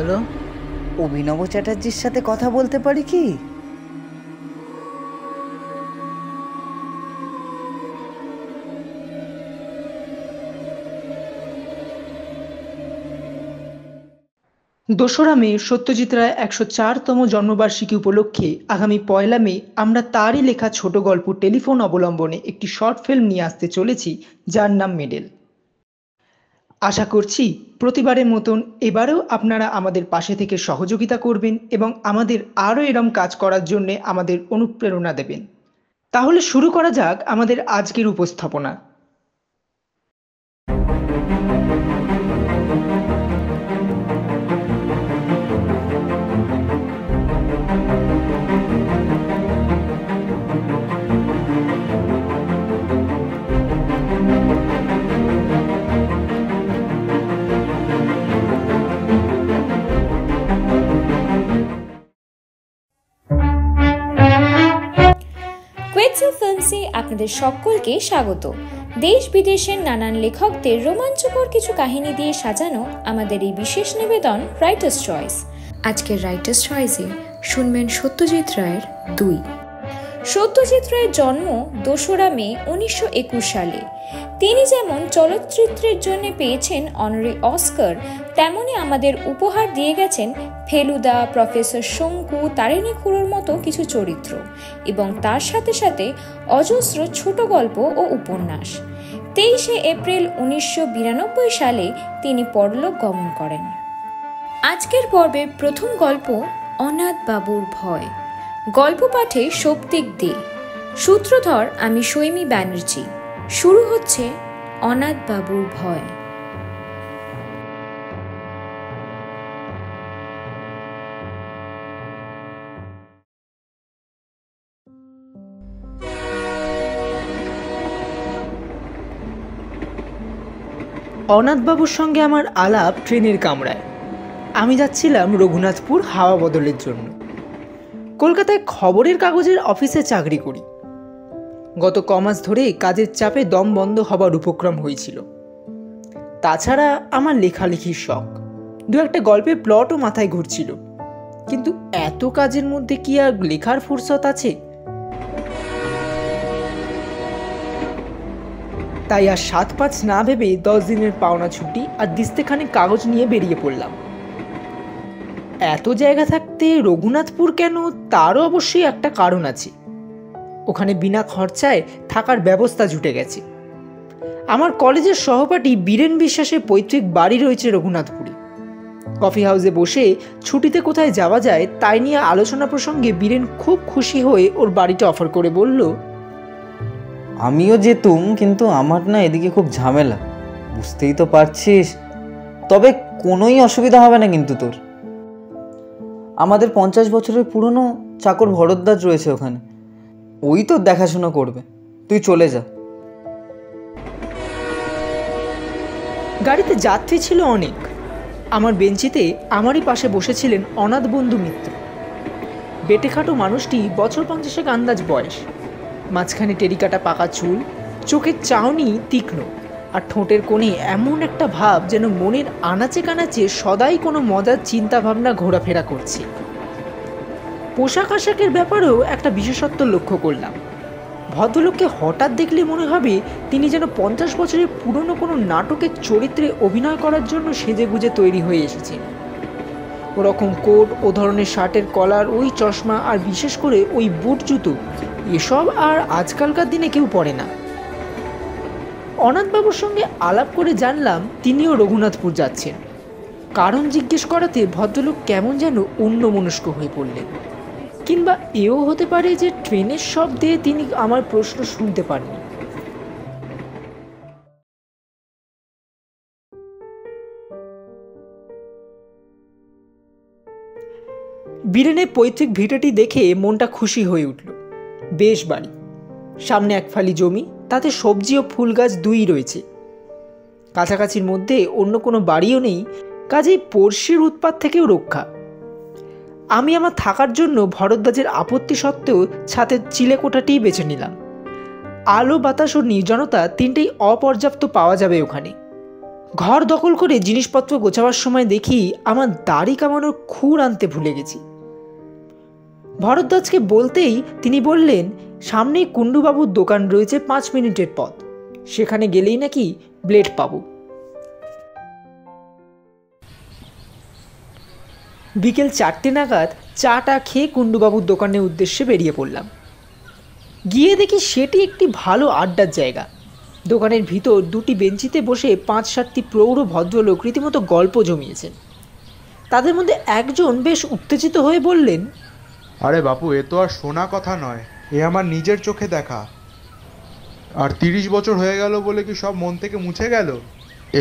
Hello, অভিনব চ্যাটার্জির সাথে কথা বলতে পারি কি? দোসরা মে সত্যজিৎ রায় ১০৪তম জন্মবার্ষিকী উপলক্ষে আগামী ১লা মে আমরা তারই লেখা ছোট গল্প টেলিফোন অবলম্বনে একটি শর্ট ফিল্ম নিয়ে আসতে চলেছি, যার নাম মেডেল। আশা করছি প্রতিবারের মতন এবারেও আপনারা আমাদের পাশে থেকে সহযোগিতা করবেন এবং আমাদের আরও এরম কাজ করার জন্য আমাদের অনুপ্রেরণা দেবেন। তাহলে শুরু করা যাক আমাদের আজকের উপস্থাপনা। কোয়েটসো ফিল্মসে আপনাদের সকলকে স্বাগত। দেশ বিদেশের নানান লেখকদের রোমাঞ্চকর কিছু কাহিনী দিয়ে সাজানো আমাদের এই বিশেষ নিবেদন রাইটার্স চয়েস। আজকের রাইটার্স চয়েসে শুনবেন সত্যজিৎ রায়ের ২। সত্যজিৎ রায়ের জন্ম ২রা মে ১৯২১ সালে। তিনি যেমন চলচ্চিত্রের জন্য পেয়েছেন অনারি অস্কার, তেমনি আমাদের উপহার দিয়ে গেছেন ফেলুদা, প্রফেসর শঙ্কু, তারিণী খুড়োর মতো কিছু চরিত্র এবং তার সাথে সাথে অজস্র ছোট গল্প ও উপন্যাস। ২৩শে এপ্রিল ১৯৯২ সালে তিনি পরলোক গমন করেন। আজকের পর্বের প্রথম গল্প অনাথ বাবুর ভয়। গল্প পাঠে সৌপ্তিক দে, সূত্রধর আমি সৈমি ব্যানার্জি। শুরু হচ্ছে অনাথ বাবুর ভয়। অনাথবাবুর সঙ্গে আমার আলাপ ট্রেনের কামরায়। আমি যাচ্ছিলাম রঘুনাথপুর হাওয়া বদলের জন্য। কলকাতায় খবরের কাগজের অফিসে চাকরি করি। গত কমাস ধরে কাজের চাপে দম বন্ধ হবার উপক্রম হয়েছিল। তাছাড়া আমার লেখালেখির শখ, দু একটা গল্পের প্লটও মাথায় ঘুরছিল, কিন্তু এত কাজের মধ্যে কি আর লেখার ফুরসত আছে? তাই আর ৭-৫ না ভেবে ১০ দিনের পাওনা ছুটি আর দিস্তেখানে কাগজ নিয়ে বেরিয়ে পড়লাম। এত জায়গা থাকতে রঘুনাথপুর কেন, তারও অবশ্যই একটা কারণ আছে। ওখানে বিনা খরচায় থাকার ব্যবস্থা জুটে গেছে। আমার কলেজের সহপাঠী বীরেন বিশ্বাসের পৈতৃক বাড়ি রয়েছে রঘুনাথপুরে। কফি হাউসে বসে ছুটিতে কোথায় যাওয়া যায় তাই নিয়ে আলোচনা প্রসঙ্গে বীরেন খুব খুশি হয়ে ওর বাড়িটা অফার করে বলল, আমিও যেতুম, কিন্তু আমার না এদিকে খুব ঝামেলা, বুঝতেই তো পারছিস। তবে কোনোই অসুবিধা হবে না কিন্তু তোর। আমাদের ৫০ বছরের পুরনো চাকর ভরদ্বাজ রয়েছে ওখানে, ওই তো দেখাশোনা করবে, তুই চলে যা। গাড়িতে যাত্রী ছিল অনেক। আমার বেঞ্চিতে আমারই পাশে বসেছিলেন অনাথ বন্ধু মিত্র। বেটেখাটো মানুষটি বছর ৫০ আন্দাজ বয়স, মাঝখানে টেরিকাটা পাকা চুল, চোখের চাহনি তীক্ষ্ণ, আর ঠোঁটের কোণে এমন একটা ভাব যেন মনের আনাচে কানাচে সদাই কোনো মজার চিন্তা ভাবনা ঘোরাফেরা করছে। পোশাক আশাকের ব্যাপারেও একটা বিশেষত্ব লক্ষ্য করলাম। ভদ্রলোককে হঠাৎ দেখলে মনে হবে তিনি যেন ৫০ বছরের পুরনো কোনো নাটকের চরিত্রে অভিনয় করার জন্য সেজেগুজে তৈরি হয়ে এসেছেন। ওরকম কোট, ও ধরনের শার্টের কলার, ওই চশমা, আর বিশেষ করে ওই বুট জুতো, এসব আর আজকালকার দিনে কেউ পরে না। অনাথবাবুর সঙ্গে আলাপ করে জানলাম তিনিও রঘুনাথপুর যাচ্ছেন। কারণ জিজ্ঞেস করাতে ভদ্রলোক কেমন যেন অন্যমনস্ক হয়ে পড়লেন। কিংবা এও হতে পারে যে ট্রেনের শব্দে তিনি আমার প্রশ্ন শুনতে পাননি। বীরেনের পৈতৃক ভিটাটি দেখে মনটা খুশি হয়ে উঠল। বেশ বাড়ি, সামনে এক ফালি জমি, তাতে সবজি ও ফুল গাছ দুই রয়েছে। কাছাকাছির মধ্যে অন্য কোনো বাড়িও নেই, কাজেই পড়শির উৎপাত থেকেও রক্ষা। আমি আমার থাকার জন্য ভরদ্বাজের আপত্তি সত্ত্বেও ছাদের চিলেকোঠাটিই বেছে নিলাম। আলো, বাতাস ও নির্জনতা তিনটেই অপর্যাপ্ত পাওয়া যাবে ওখানে। ঘর দখল করে জিনিসপত্র গোছাবার সময় দেখি আমার দাড়ি কামানোর খুর আনতে ভুলে গেছি। ভরদ্বাজকে বলতেই তিনি বললেন, সামনেই কুণ্ডুবাবুর দোকান রয়েছে 5 মিনিটের পথ, সেখানে গেলেই নাকি ব্লেড পাবো। বিকেল 4টে নাগাদ চাটা খেয়ে কুণ্ডুবাবুর দোকানের উদ্দেশ্যে বেরিয়ে পড়লাম। গিয়ে দেখি সেটি একটি ভালো আড্ডার জায়গা। দোকানের ভিতর 2টি বেঞ্চিতে বসে 5-7টি প্রৌঢ় ভদ্রলোক রীতিমতো গল্প জমিয়েছেন। তাদের মধ্যে একজন বেশ উত্তেজিত হয়ে বললেন, আরে বাপু, এ তো আর শোনা কথা নয়, এ আমার নিজের চোখে দেখা। আর 30 বছর হয়ে গেল বলে কি সব মন থেকে মুছে গেল?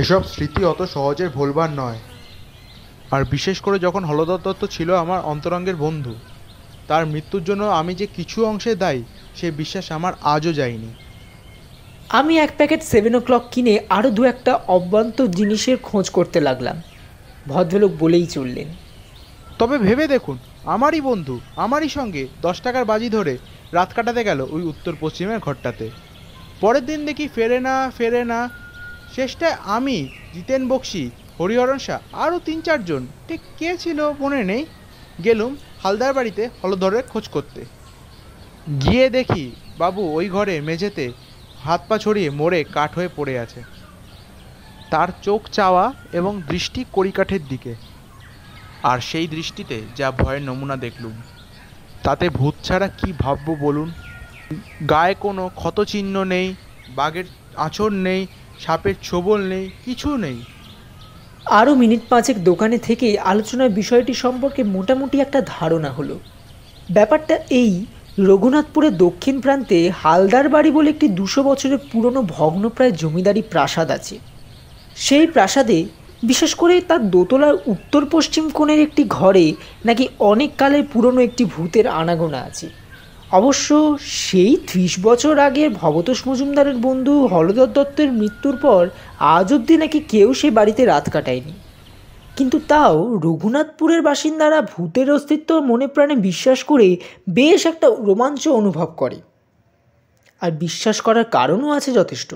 এসব স্মৃতি অত সহজে ভুলবার নয়। আর বিশেষ করে যখন হলধর দত্ত ছিল আমার অন্তরঙ্গের বন্ধু, তার মৃত্যুর জন্য আমি যে কিছু অংশে দায়ী সে বিশ্বাস আমার আজও যায়নি। আমি 1 প্যাকেট 7 o'clock কিনে আরও 2-1টা অভ্যন্তর জিনিসের খোঁজ করতে লাগলাম। ভদ্রলোক বলেই চললেন, তবে ভেবে দেখুন, আমারই বন্ধু আমারই সঙ্গে 10 টাকার বাজি ধরে রাত কাটাতে গেল ওই উত্তর পশ্চিমের ঘরটাতে। পরের দিন দেখি ফেরে না। শেষটায় আমি, জিতেন বক্সি, হরিহরণ শাহ, আরও 3-4 জন, ঠিক কে ছিল মনে নেই, গেলুম হালদার বাড়িতে হলধরের খোঁজ করতে। গিয়ে দেখি বাবু ওই ঘরে মেঝেতে হাত পা ছড়িয়ে মরে কাঠ হয়ে পড়ে আছে। তার চোখ চাওয়া এবং দৃষ্টি কড়িকাঠের দিকে। আর সেই দৃষ্টিতে যা ভয়ের নমুনা দেখলুম, তাতে ভূত ছাড়া কি ভাববো বলুন? গায়ে কোনো ক্ষতচিহ্ন নেই, বাঘের আঁচড় নেই, সাপের ছোবল নেই, কিছু নেই। আরও মিনিট 5 দোকানে থেকে আলোচনার বিষয়টি সম্পর্কে মোটামুটি একটা ধারণা হলো। ব্যাপারটা এই, রঘুনাথপুরের দক্ষিণ প্রান্তে হালদার বাড়ি বলে একটি 200 বছরের পুরনো ভগ্নপ্রায় জমিদারি প্রাসাদ আছে। সেই প্রাসাদে, বিশেষ করে তার দোতলার উত্তর পশ্চিম কোণের একটি ঘরে নাকি অনেক কালের পুরনো একটি ভূতের আনাগোনা আছে। অবশ্য সেই 30 বছর আগের ভবতোষ মজুমদারের বন্ধু হলধর দত্তের মৃত্যুর পর আজ অবধি নাকি কেউ সে বাড়িতে রাত কাটায়নি। কিন্তু তাও রঘুনাথপুরের বাসিন্দারা ভূতের অস্তিত্ব মনে প্রাণে বিশ্বাস করে বেশ একটা রোমাঞ্চ অনুভব করে। আর বিশ্বাস করার কারণও আছে যথেষ্ট।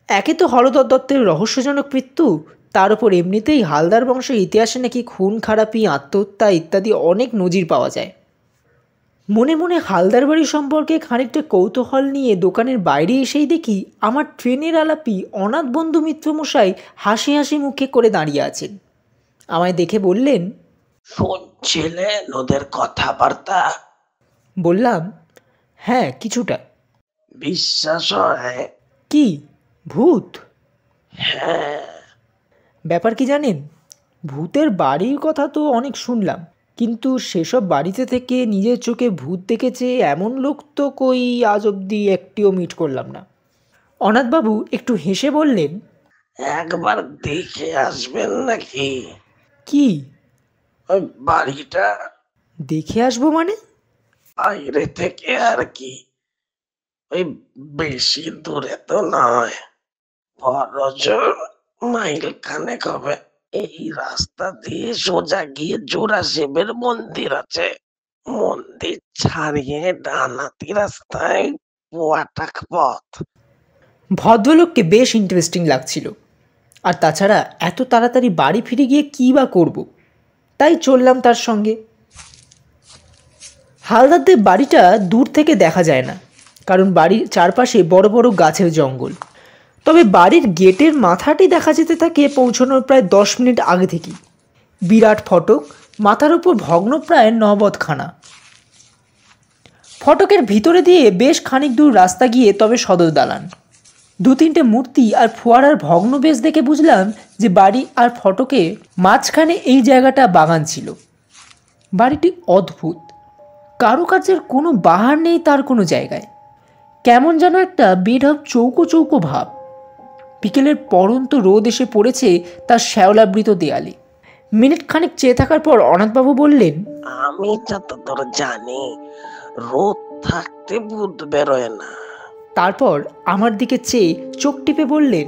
একে তো হলধর দত্তের রহস্যজনক মৃত্যু, তার উপর এমনিতেই হালদার বংশের ইতিহাসে নাকি খুন খারাপি, আত্মহত্যা ইত্যাদি অনেক নজির পাওয়া যায়। মনে মনে হালদার বাড়ি সম্পর্কে খানিকটা কৌতূহল নিয়ে দোকানের বাইরে এসেই দেখি আমার ট্রেনের আলাপি অনাথ বন্ধু মিত্রমশাই হাসি হাসি মুখে করে দাঁড়িয়ে আছেন। আমায় দেখে বললেন, শুনছিলেন ওদের কথাবার্তা? বললাম, হ্যাঁ কিছুটা। বিশ্বাস হয়? কি ভূত? হ্যাঁ। ব্যাপার কি জানেন, ভূতের বাড়ির কথা তো অনেক শুনলাম, কিন্তু সেসব বাড়িতে থেকে নিজের চোখে ভূত দেখেছে এমন লোক তো কই আজ অবধি একটিও মিট করলাম না। অনাথবাবু একটু হেসে বললেন, একবার দেখে আসবেন নাকি? কি? ওই বাড়িটা দেখে আসবো মানে? বাইরে থেকে আর কি, ওই বেশি দূরে তো নয়, বড়জোর মাইল খানেক হবে। এই রাস্তা দিয়ে সোজা গিয়ে জোড়া শিবের মন্দির আছে, মন্দির ছাড়িয়ে ডানাতি রাস্তায় পোয়াটাক পথ। ভদ্রলোককে বেশ ইন্টারেস্টিং লাগছিল। আর তাছাড়া এত তাড়াতাড়ি বাড়ি ফিরে গিয়ে কী বা করব, তাই চললাম তার সঙ্গে। হালদারদের বাড়িটা দূর থেকে দেখা যায় না, কারণ বাড়ির চারপাশে বড় বড় গাছের জঙ্গল। তবে বাড়ির গেটের মাথাটি দেখা যেতে থাকে পৌঁছানোর প্রায় 10 মিনিট আগে থেকেই। বিরাট ফটক, মাথার উপর ভগ্নপ্রায় নবদখানা। ফটকের ভিতরে দিয়ে বেশ খানিক দূর রাস্তা গিয়ে তবে সদর দালান। 2-3টে মূর্তি আর ফোয়ারার ভগ্নবেশ দেখে বুঝলাম যে বাড়ি আর ফটকে মাঝখানে এই জায়গাটা বাগান ছিল। বাড়িটি অদ্ভুত, কারুকার্যের কোনো বাহার নেই তার কোনো জায়গায়। কেমন যেন একটা বেঢপ চৌকো চৌকো ভাব। বিকেলের পড়ন্ত রোদ এসে পড়েছে তার শ্যাওলাবৃত দেয়ালে। মিনিট খানিক চেয়ে থাকার পর অনাথবাবু বললেন, আমি যতদূর জানি রোদ থাকতে ভূত বেরোয় না। তারপর আমার দিকে চেয়ে চোখ টিপে বললেন,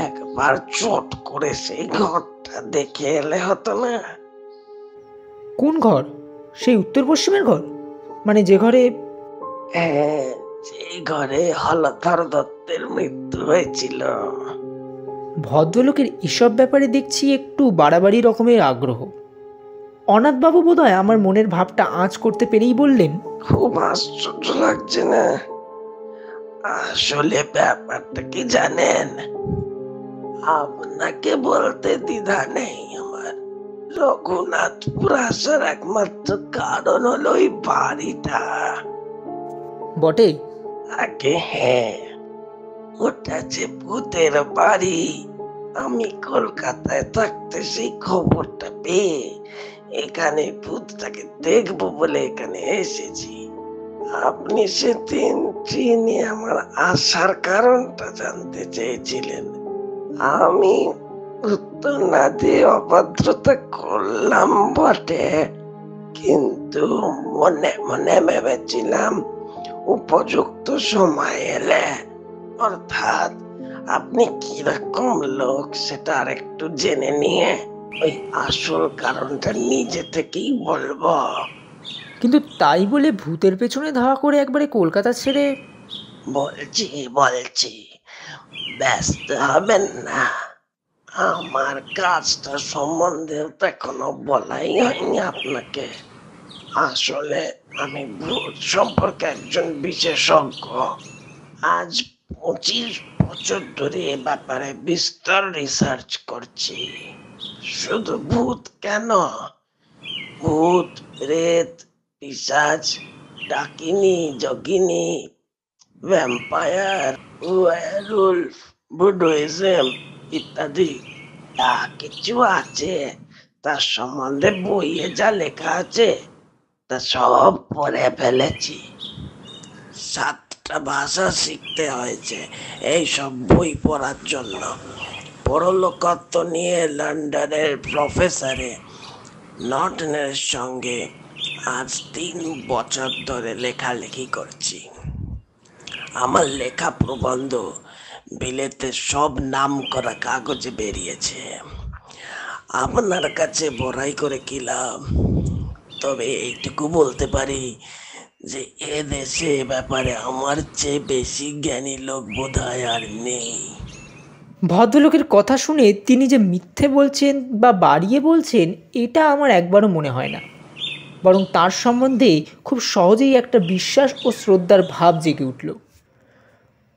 একবার চট করে সেই ঘরটা দেখে এলে হতো না? কোন ঘর? সেই উত্তর পশ্চিমের ঘর? মানে যে ঘরে? হ্যাঁ, যে ঘরে হলধর দত্তের মৃত্যু হয়েছিল। ভদ্রলোকের এসব ব্যাপারে দেখছি একটু বাড়াবাড়ি রকমের আগ্রহ। অনাথবাবু বোধহয় আমার মনের ভাবটা আঁচ করতে পেরেই বললেন, খুব আশ্চর্য লাগছে না? আসলে ব্যাপারটা কি জানেন? আপনাকে বলতে দ্বিধা নেই আমার। রঘুনাথপুর আসার একমাত্র কারণ হলো ওই বাড়িটা। বটে? আগে হ্যাঁ, ওটা যে ভূতের বাড়ি। আমি কলকাতায় থাকতে সেই খবরটা পেয়ে এখানে ভূতটাকে দেখবো বলে এখানে এসেছি। আপনি সেদিন ট্রেনে আমার আসার কারণটা জানতে চেয়েছিলেন। আমি উত্তর না দিয়ে অভদ্রতা করলাম বটে, কিন্তু মনে মনে ভেবেছিলাম উপযুক্ত সময় এলে, অর্থাৎ আপনি কিরকম লোক সেটা আর একটু জেনে নিয়ে ওই আসল কারণটা নিজে থেকেই বলবো। কিন্তু তাই বলে ভূতের পেছনে ধাওয়া করে একবারে কলকাতা ছেড়ে? বলছি ব্যস্ত হবেন না। আমার কাজটা সম্বন্ধে তো এখনো বলাই হয়নি আপনাকে। আসলে আমি ভূত সম্পর্কে একজন বিশেষজ্ঞ। আজ 25 বছর ধরে এ ব্যাপারে বিস্তর রিসার্চ করছি। শুধু ভূত কেন, ভূত, প্রেত, পিশাচ, ডাকিনী, যোগিনী, ভ্যাম্পায়ার, ওয়্যারউলফ, বুডুইজম ইত্যাদি যা কিছু আছে তার সম্বন্ধে বইয়ে যা লেখা আছে তা সব পড়ে ফেলেছি। 7টা ভাষা শিখতে হয়েছে এই সব বই পড়ার জন্য। পরলোকত্ব নিয়ে লন্ডনের প্রফেসরে নর্টনের সঙ্গে আজ 3 বছর ধরে লেখালেখি করছি। আমার লেখা প্রবন্ধ বিলেতে সব নাম করা কাগজে বেরিয়েছে। আপনার কাছে বড়াই করে কি লাভ? তবে এইটুকু বলতে পারি যে এ দেশে ব্যাপারে আমার চেয়ে বেশি জ্ঞানী লোক বোধহয় আর নেই। ভদ্রলোকের কথা শুনে তিনি যে মিথ্যে বলছেন বা বাড়িয়ে বলছেন এটা আমার একবারও মনে হয় না, বরং তার সম্বন্ধে খুব সহজেই একটা বিশ্বাস ও শ্রদ্ধার ভাব জেগে উঠল।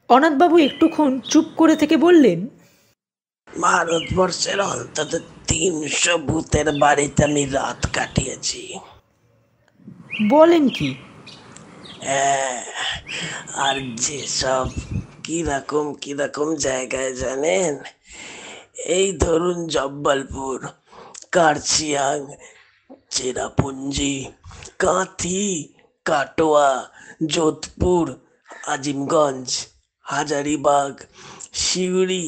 অনাথবাবু একটুক্ষণ চুপ করে থেকে বললেন, ভারতবর্ষের অন্তত 300 ভূতের বাড়িতে আমি রাত কাটিয়েছি। বলেন কি? হ্যাঁ, আর যেসব কিরকম জায়গায় জানেন? এই ধরুন জব্বলপুর, কার্শিয়াং, চেরাপুঞ্জি, কাঁথি, কাটোয়া, যোধপুর, আজিমগঞ্জ, হাজারিবাগ, সিউড়ি,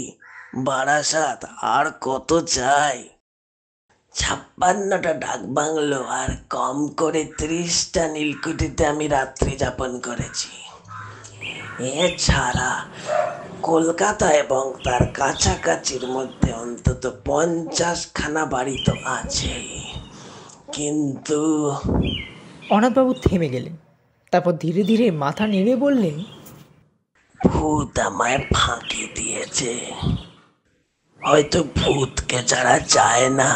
বারাসাত, আর কত চাই। 56টা ডাক বাংলো আর কম করে 30টা নীলকুঠিতে আমি রাত্রি যাপন করেছি। এছাড়া কলকাতা এবং তার কাছাকাছির মধ্যে অন্তত 50খানা বাড়ি তো আছে। কিন্তু অনাথবাবু থেমে গেলেন, তারপর ধীরে ধীরে মাথা নেড়ে বললেন, ভূত আমায় ফাঁকি দিয়েছে। হয়তো ভূতকে যারা চায় না,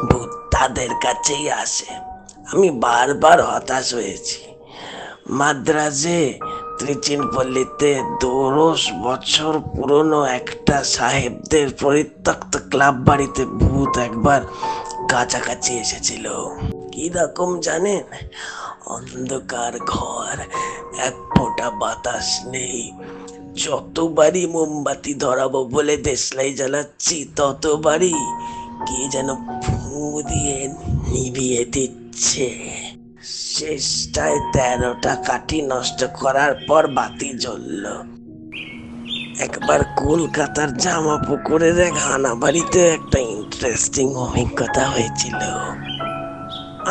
ভূত তাদের কাছেই আসে। আমি বারবার হতাশ হয়েছি। মাদ্রাজে ত্রিচিনপল্লীতে 10 বছর পুরনো একটা সাহেবদের পরিত্যক্ত ক্লাব বাড়িতে ভূত একবার কাছাকাছি এসেছিল। কি রকম জানেন? অন্ধকার ঘর, এক ফোঁটা বাতাস নেই। যতবারই মোমবাতি ধরাবো বলে দেশলাই জ্বালাচ্ছি ততবারই কে যেন ফু দিয়ে নিভিয়ে দিচ্ছে। শেষটায় 13টা কাঠি নষ্ট করার পর বাতি জ্বলল। একবার কলকাতার জামা পুকুরের এক হানা বাড়িতে একটা ইন্টারেস্টিং অভিজ্ঞতা হয়েছিল।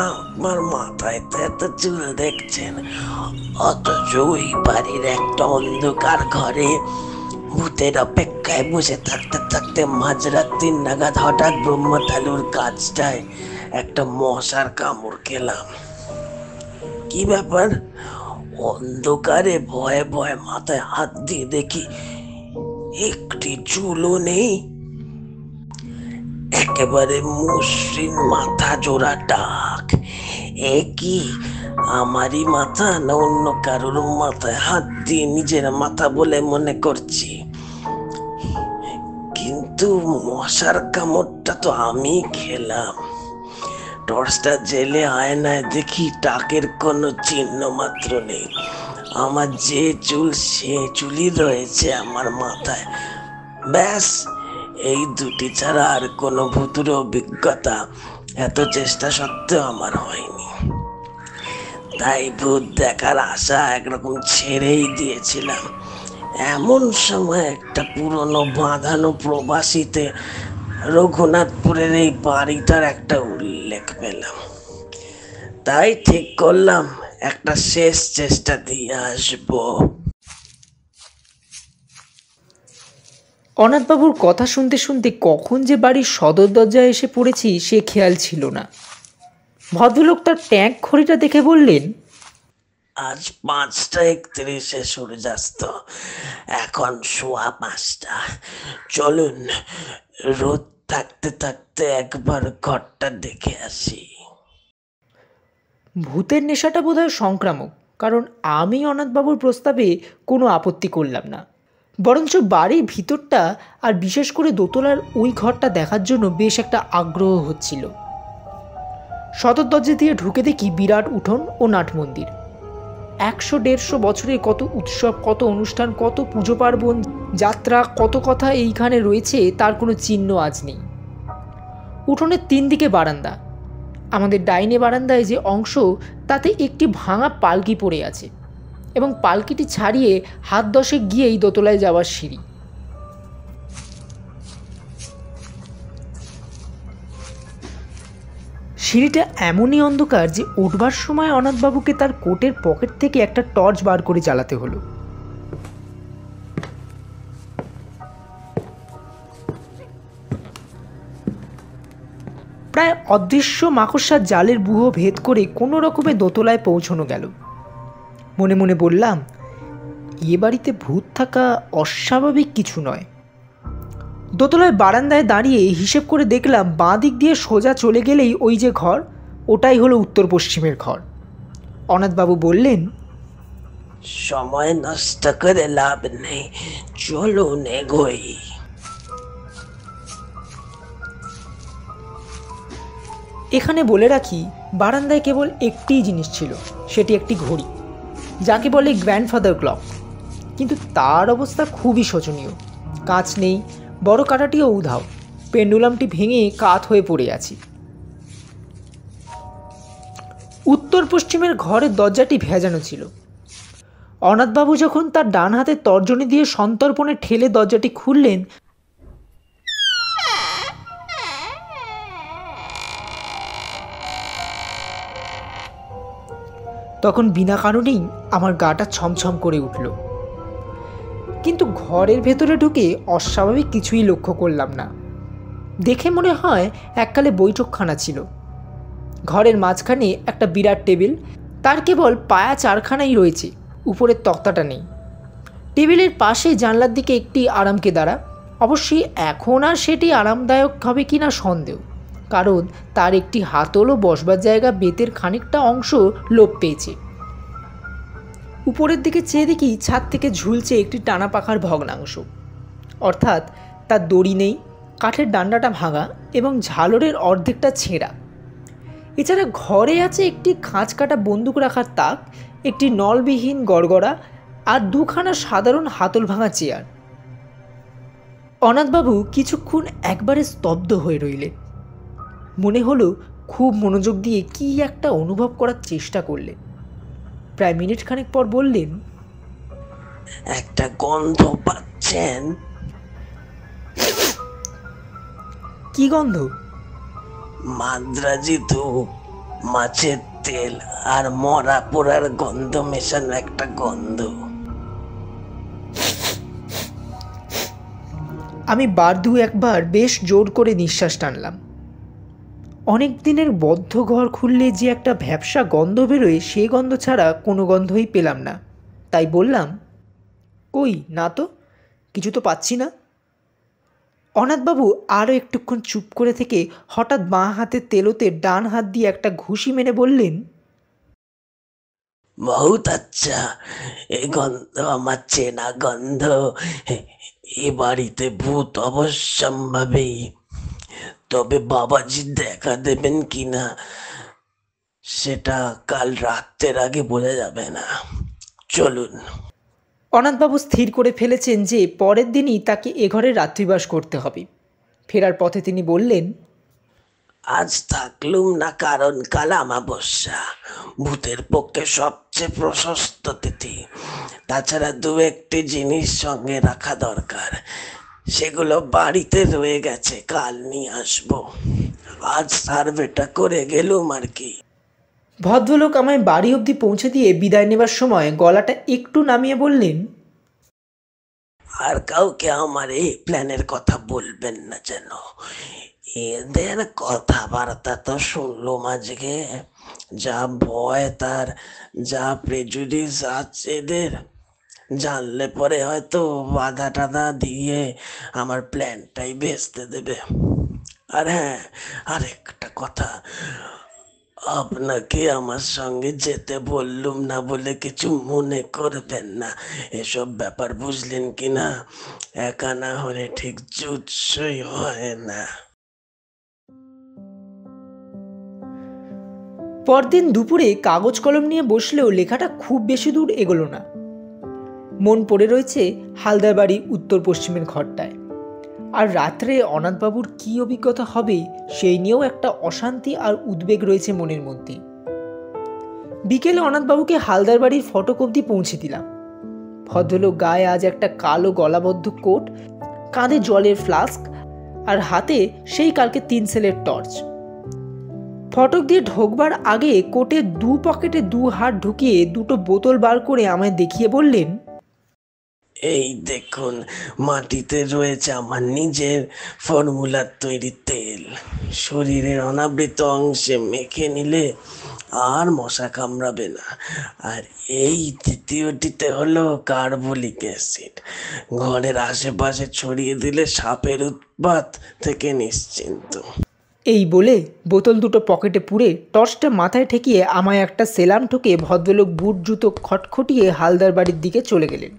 আমার মাথায় তো এত চুল দেখছেন, অথচ ওই বাড়ির একটা অন্ধকার ঘরে ভূতের অপেক্ষায় বসে থাকতে থাকতে মাঝরাত 3 নাগাদ হঠাৎ ব্রহ্মতালুর কাজটায় একটা মশার কামড় খেলাম। কি ব্যাপার? অন্ধকারে ভয়ে ভয়ে মাথায় হাত দিয়ে দেখি একটি চুলও নেই। একেবারে মসৃণ মাথা জোড়া টাক। এ কি আমারই মাথা না অন্য কারোর মাথায় হাত দিয়ে নিজের মাথা বলে মনে করছি? কিন্তু মশার কামড়টা তো আমি খেলাম। টর্চটা জেলে আয়নায় দেখি টাকের কোনো চিহ্ন মাত্র নেই। আমার যে চুল সে চুলই রয়েছে আমার মাথায়। ব্যাস, এই দুটি ছাড়া আর কোনো ভূতুর অভিজ্ঞতা এত চেষ্টা সত্ত্বেও আমার হয়নি। তাই ভূত দেখার আশা একরকম ছেড়েই দিয়েছিলাম। এমন সময় একটা পুরনো বাঁধানো প্রবাসীতে রঘুনাথপুরের এই বাড়িটার একটা উল্লেখ পেলাম। তাই ঠিক করলাম একটা শেষ চেষ্টা দিয়ে আসবো। অনাথবাবুর কথা শুনতে শুনতে কখন যে বাড়ির সদর দরজায় এসে পড়েছি সে খেয়াল ছিল না। ভদ্রলোক তার ট্যাঙ্ক ঘড়িটা দেখে বললেন, আজ 5:31 সূর্যাস্ত, এখন 5:15। চলুন, রোদ থাকতে থাকতে একবার ঘরটা দেখে আসি। ভূতের নেশাটা বোধহয় সংক্রামক, কারণ আমি অনাথবাবুর প্রস্তাবে কোনো আপত্তি করলাম না। বরঞ্চ বাড়ির ভিতরটা আর বিশেষ করে দোতলার ওই ঘরটা দেখার জন্য বেশ একটা আগ্রহ হচ্ছিল। সদর দরজা দিয়ে ঢুকে দেখি বিরাট উঠোন ও নাট মন্দির। 100-150 বছরের কত উৎসব, কত অনুষ্ঠান, কত পুজো পার্বণ, যাত্রা, কত কথা এইখানে রয়েছে তার কোনো চিহ্ন আজ নেই। উঠোনের 3 দিকে বারান্দা। আমাদের ডাইনে বারান্দায় যে অংশ, তাতে একটি ভাঙা পালকি পড়ে আছে এবং পালকিটি ছাড়িয়ে হাত 10 গিয়েই দোতলায় যাওয়ার সিঁড়ি। সিঁড়িটা এমনই অন্ধকার যে উঠবার সময় অনাথবাবুকে তার কোটের পকেট থেকে একটা টর্চ বার করে জ্বালাতে হলো। প্রায় অদৃশ্য মাকড়সার জালের বুহ ভেদ করে কোনো রকমে দোতলায় পৌঁছানো গেল। মনে মনে বললাম, এ বাড়িতে ভূত থাকা অস্বাভাবিক কিছু নয়। দোতলায় বারান্দায় দাঁড়িয়ে হিসেব করে দেখলাম, বাঁ দিক দিয়ে সোজা চলে গেলেই ওই যে ঘর, ওটাই হলো উত্তর পশ্চিমের ঘর। অনাথবাবু বললেন, সময় নষ্ট করে লাভ নেই, চলুন এগোই। এখানে বলে রাখি, বারান্দায় কেবল একটিই জিনিস ছিল, সেটি একটি ঘড়ি, যাকে বলে গ্র্যান্ডফাদার ক্লক। কিন্তু তার অবস্থা খুবই শোচনীয়। কাঁচ নেই, বড় কাঁটাটিও উধাও, পেন্ডুলামটি ভেঙে কাত হয়ে পড়ে আছে। উত্তর পশ্চিমের ঘরের দরজাটি ভেজানো ছিল। অনাথবাবু যখন তার ডান হাতের তর্জনী দিয়ে সন্তর্পণে ঠেলে দরজাটি খুললেন, তখন বিনা কারণেই আমার গাটা ছমছম করে উঠল। কিন্তু ঘরের ভেতরে ঢুকে অস্বাভাবিক কিছুই লক্ষ্য করলাম না। দেখে মনে হয় এককালে বৈঠকখানা ছিল। ঘরের মাঝখানে একটা বিরাট টেবিল, তার কেবল পায়া 4খানাই রয়েছে, উপরের তক্তাটা নেই। টেবিলের পাশে জানলার দিকে একটি আরামকেদারা। অবশ্যই এখন আর সেটি আরামদায়ক হবে কিনা সন্দেহ, কারণ তার একটি হাতল ও বসবার জায়গা বেতের খানিকটা অংশ লোপ পেয়েছে। উপরের দিকে চেয়ে দেখি ছাদ থেকে ঝুলছে একটি টানা পাখার ভগ্নাংশ, অর্থাৎ তার দড়ি নেই, কাঠের ডান্ডাটা ভাঙা এবং ঝালরের অর্ধেকটা ছেঁড়া। এছাড়া ঘরে আছে একটি খাঁজ কাটা বন্দুক রাখার তাক, একটি নলবিহীন গড়গড়া আর 2খানা সাধারণ হাতল ভাঙা চেয়ার। অনাথবাবু কিছুক্ষণ একবারে স্তব্ধ হয়ে রইলেন। মনে হলো খুব মনোযোগ দিয়ে কি একটা অনুভব করার চেষ্টা করলেন। প্রায় মিনিট খানেক পর বললেন, একটা গন্ধ পাচ্ছেন? কি গন্ধ? মাদ্রাজি ধূপ, মাছের তেল আর মরা পোড়ার গন্ধ মেশানো একটা গন্ধ। আমি বারদু একবার বেশ জোর করে নিঃশ্বাস টানলাম। অনেক দিনের বদ্ধ ঘর খুললে যে একটা ভ্যাপসা গন্ধ বেরোয়, সেই গন্ধ ছাড়া কোনো গন্ধই পেলাম না। তাই বললাম, কই না তো, কিছু তো পাচ্ছি না। অনাথবাবু আরও একটুক্ষণ চুপ করে থেকে হঠাৎ বাঁ হাতের তেলোতে ডান হাত দিয়ে একটা ঘুষি মেরে বললেন, বহুত আচ্ছা, এই গন্ধ আমার চেনা গন্ধ। এ বাড়িতে ভূত অবশ্যম্ভাবী, তবে বাবাজি দেখা দেবেন কিনা সেটা কাল রাতের আগে বোঝা যাবে না। চলুন। অনাথবাবু স্থির করে ফেলেছেন যে পরের দিনই তাকে এ ঘরে রাত্রিবাস করতে হবে। ফেরার পথে তিনি বললেন, আজ থাকলুম না, কারণ কাল আমাবস্যা, ভূতের পক্ষে সবচেয়ে প্রশস্ত তিথি। তাছাড়া দু একটি জিনিস সঙ্গে রাখা দরকার, সেগুলো বাড়িতে রয়ে গেছে, কাল নিয়ে আসবো। আজ সার্ভেটা করে গেলুম আর কি। ভদ্রলোক আমায় বাড়ি অবধি পৌঁছে দিয়ে বিদায় নেবার সময় গলাটা একটু নামিয়ে বললেন, আর কাউকে আমার এই প্ল্যানের কথা বলবেন না যেন। এদের কথাবার্তা তো শুনলুম আজকে, যা ভয় তার, যা প্রেজুডিস আছে এদের, জানলে পরে হয়তো বাধা টাধা দিয়ে আমার প্ল্যানটাই ভেস্তে দেবে। আর হ্যাঁ, আরেকটা কথা, আপনাকে আমার সঙ্গে যেতে বললুম না বলে কিছু মনে করবেন না। এসব ব্যাপার বুঝলেন কিনা, একা না হলে ঠিক জুৎসই হয় না। পরদিন দুপুরে কাগজ কলম নিয়ে বসলেও লেখাটা খুব বেশি দূর এগোলো না। মন পড়ে রয়েছে হালদার বাড়ি উত্তর পশ্চিমের ঘরটায়। আর রাত্রে অনাথবাবুর কী অভিজ্ঞতা হবে সেই নিয়েও একটা অশান্তি আর উদ্বেগ রয়েছে মনের মধ্যে। বিকেলে অনাথবাবুকে হালদার বাড়ির ফটক অবধি পৌঁছে দিলাম। ভদ্রলোক গায়ে আজ একটা কালো গলাবদ্ধ কোট, কাঁধে জলের ফ্লাস্ক আর হাতে সেই কালকে 3 সেলের টর্চ। ফটক দিয়ে ঢোকবার আগে কোটের 2 পকেটে 2 হাত ঢুকিয়ে 2টো বোতল বার করে আমায় দেখিয়ে বললেন, এই দেখুন, মাটিতে রয়েছে আমার নিজের ফর্মুলার তৈরি তেল। শরীরের অনাবৃত অংশে মেখে নিলে আর মশা কামড়াবে না। আর এই তৃতীয়টিতে হলো কার্বলিক অ্যাসিড, ঘরের আশেপাশে ছড়িয়ে দিলে সাপের উৎপাত থেকে নিশ্চিন্ত। এই বলে বোতল 2টো পকেটে পুরে টর্চটা মাথায় ঠেকিয়ে আমায় একটা সেলাম ঠুকে ভদ্রলোক বুট জুতো খটখটিয়ে হালদার বাড়ির দিকে চলে গেলেন।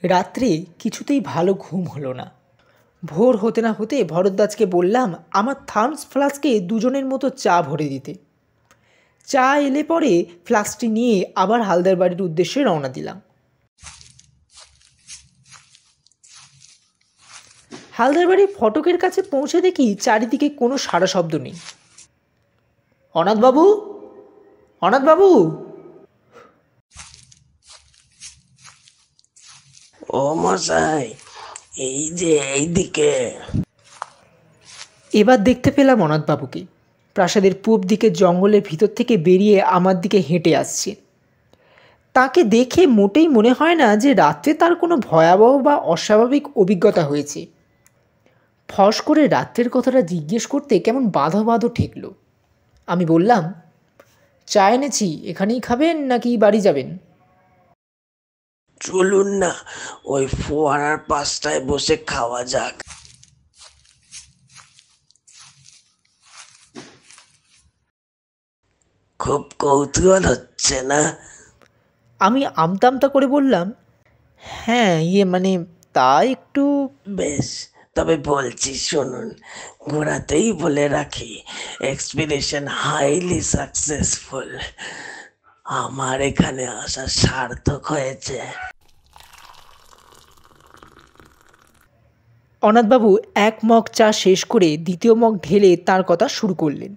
রাত্রে কিছুতেই ভালো ঘুম হলো না। ভোর হতে না হতে ভরদ্বাজকে বললাম আমার থার্মস ফ্লাস্কে 2জনের মতো চা ভরে দিতে। চা এলে পরে ফ্লাস্কটি নিয়ে আবার হালদার বাড়ির উদ্দেশ্যে রওনা দিলাম। হালদার বাড়ির ফটকের কাছে পৌঁছে দেখি চারিদিকে কোনো সাড়া শব্দ নেই। অনাথবাবু, অনাথবাবু! ও মশাই, এই যে এইদিকে। এবার দেখতে পেলাম অনাথবাবুকে প্রাসাদের পূব দিকে জঙ্গলের ভিতর থেকে বেরিয়ে আমার দিকে হেঁটে আসছে। তাকে দেখে মোটেই মনে হয় না যে রাত্রে তার কোনো ভয়াবহ বা অস্বাভাবিক অভিজ্ঞতা হয়েছে। ফস করে রাত্রের কথাটা জিজ্ঞেস করতে কেমন বাঁধো বাঁধো ঠেকল। আমি বললাম, চা এনেছি, এখানেই খাবেন নাকি বাড়ি যাবেন? চলুন না, ওই ফোয়ারার পাশটায় বসে খাওয়া যাক। খুব কৌতূহল হচ্ছে না? আমি আমতা করে বললাম, হ্যাঁ মানে তা একটু। বেশ, তবে বলছি শুনুন। ঘোরাতেই বলে রাখি, এক্সপিডিশন হাইলি সাকসেসফুল। আমার এখানে আসা সার্থক হয়েছে। অনাথবাবু 1 মগ চা শেষ করে 2য় মগ ঢেলে তার কথা শুরু করলেন।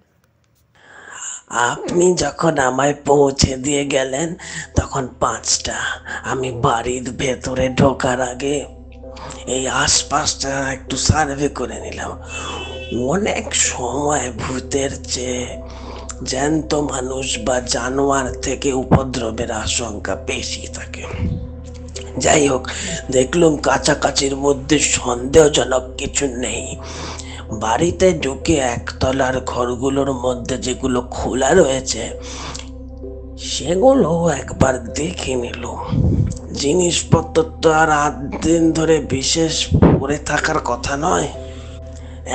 আপনি যখন আমায় পৌঁছে দিয়ে গেলেন তখন 5টা। আমি বাড়ির ভেতরে ঢোকার আগে এই আশপাশটা একটু সার্ভে করে নিলাম। অনেক সময় ভূতের চেয়ে জ্যান্ত মানুষ বা জানোয়ার থেকে উপদ্রবের আশঙ্কা বেশি থাকে। যাই হোক, দেখলুম কাছাকাছির মধ্যে সন্দেহজনক কিছু নেই। বাড়িতে ঢুকে একতলার ঘরগুলোর মধ্যে যেগুলো খোলা রয়েছে সেগুলো একবার দেখে নিল। জিনিসপত্র তো আর 8 দিন ধরে বিশেষ পড়ে থাকার কথা নয়।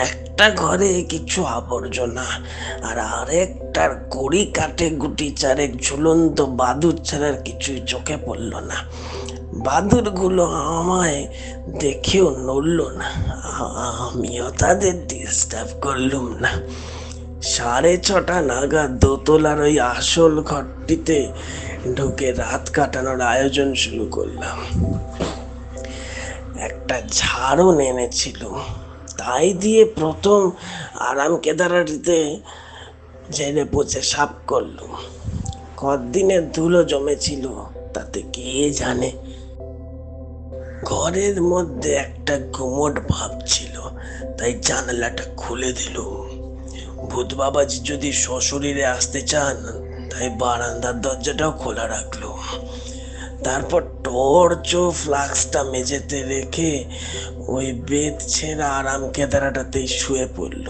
একটা ঘরে কিছু আবর্জনা আর আরেকটার কড়ি কাটে গুটি চারেক ঝুলন্ত বাদুর ছাড়ার কিছুই চোখে পড়ল না। বাদুরগুলো আমায় দেখেও নড়ল না, আমিও তাদের ডিস্টার্ব করলুম না। 6:30 নাগাদ দোতলার ওই আসল ঘরটিতে ঢুকে রাত কাটানোর আয়োজন শুরু করলাম। একটা ঝাড়ু এনেছিল, তাই দিয়ে প্রথম আরাম কেদারাটিতে ঝেড়ে পচে সাফ করলুম। কদিনের ধুলো জমেছিল তাতে কে জানে। ঘরের মধ্যে একটা গুমোট ভাব ছিল, তাই জানালাটা খুলে দিলুম। ভূত বাবাজি যদি শ্বশুরিরে আসতে চান, তাই বারান্দার দরজাটাও খোলা রাখলো। তারপর টর্চ ও ফ্লাক্সটা মেঝেতে রেখে ওই বেত ছেঁড়া আরাম কেদারাটাতেই শুয়ে পড়ল।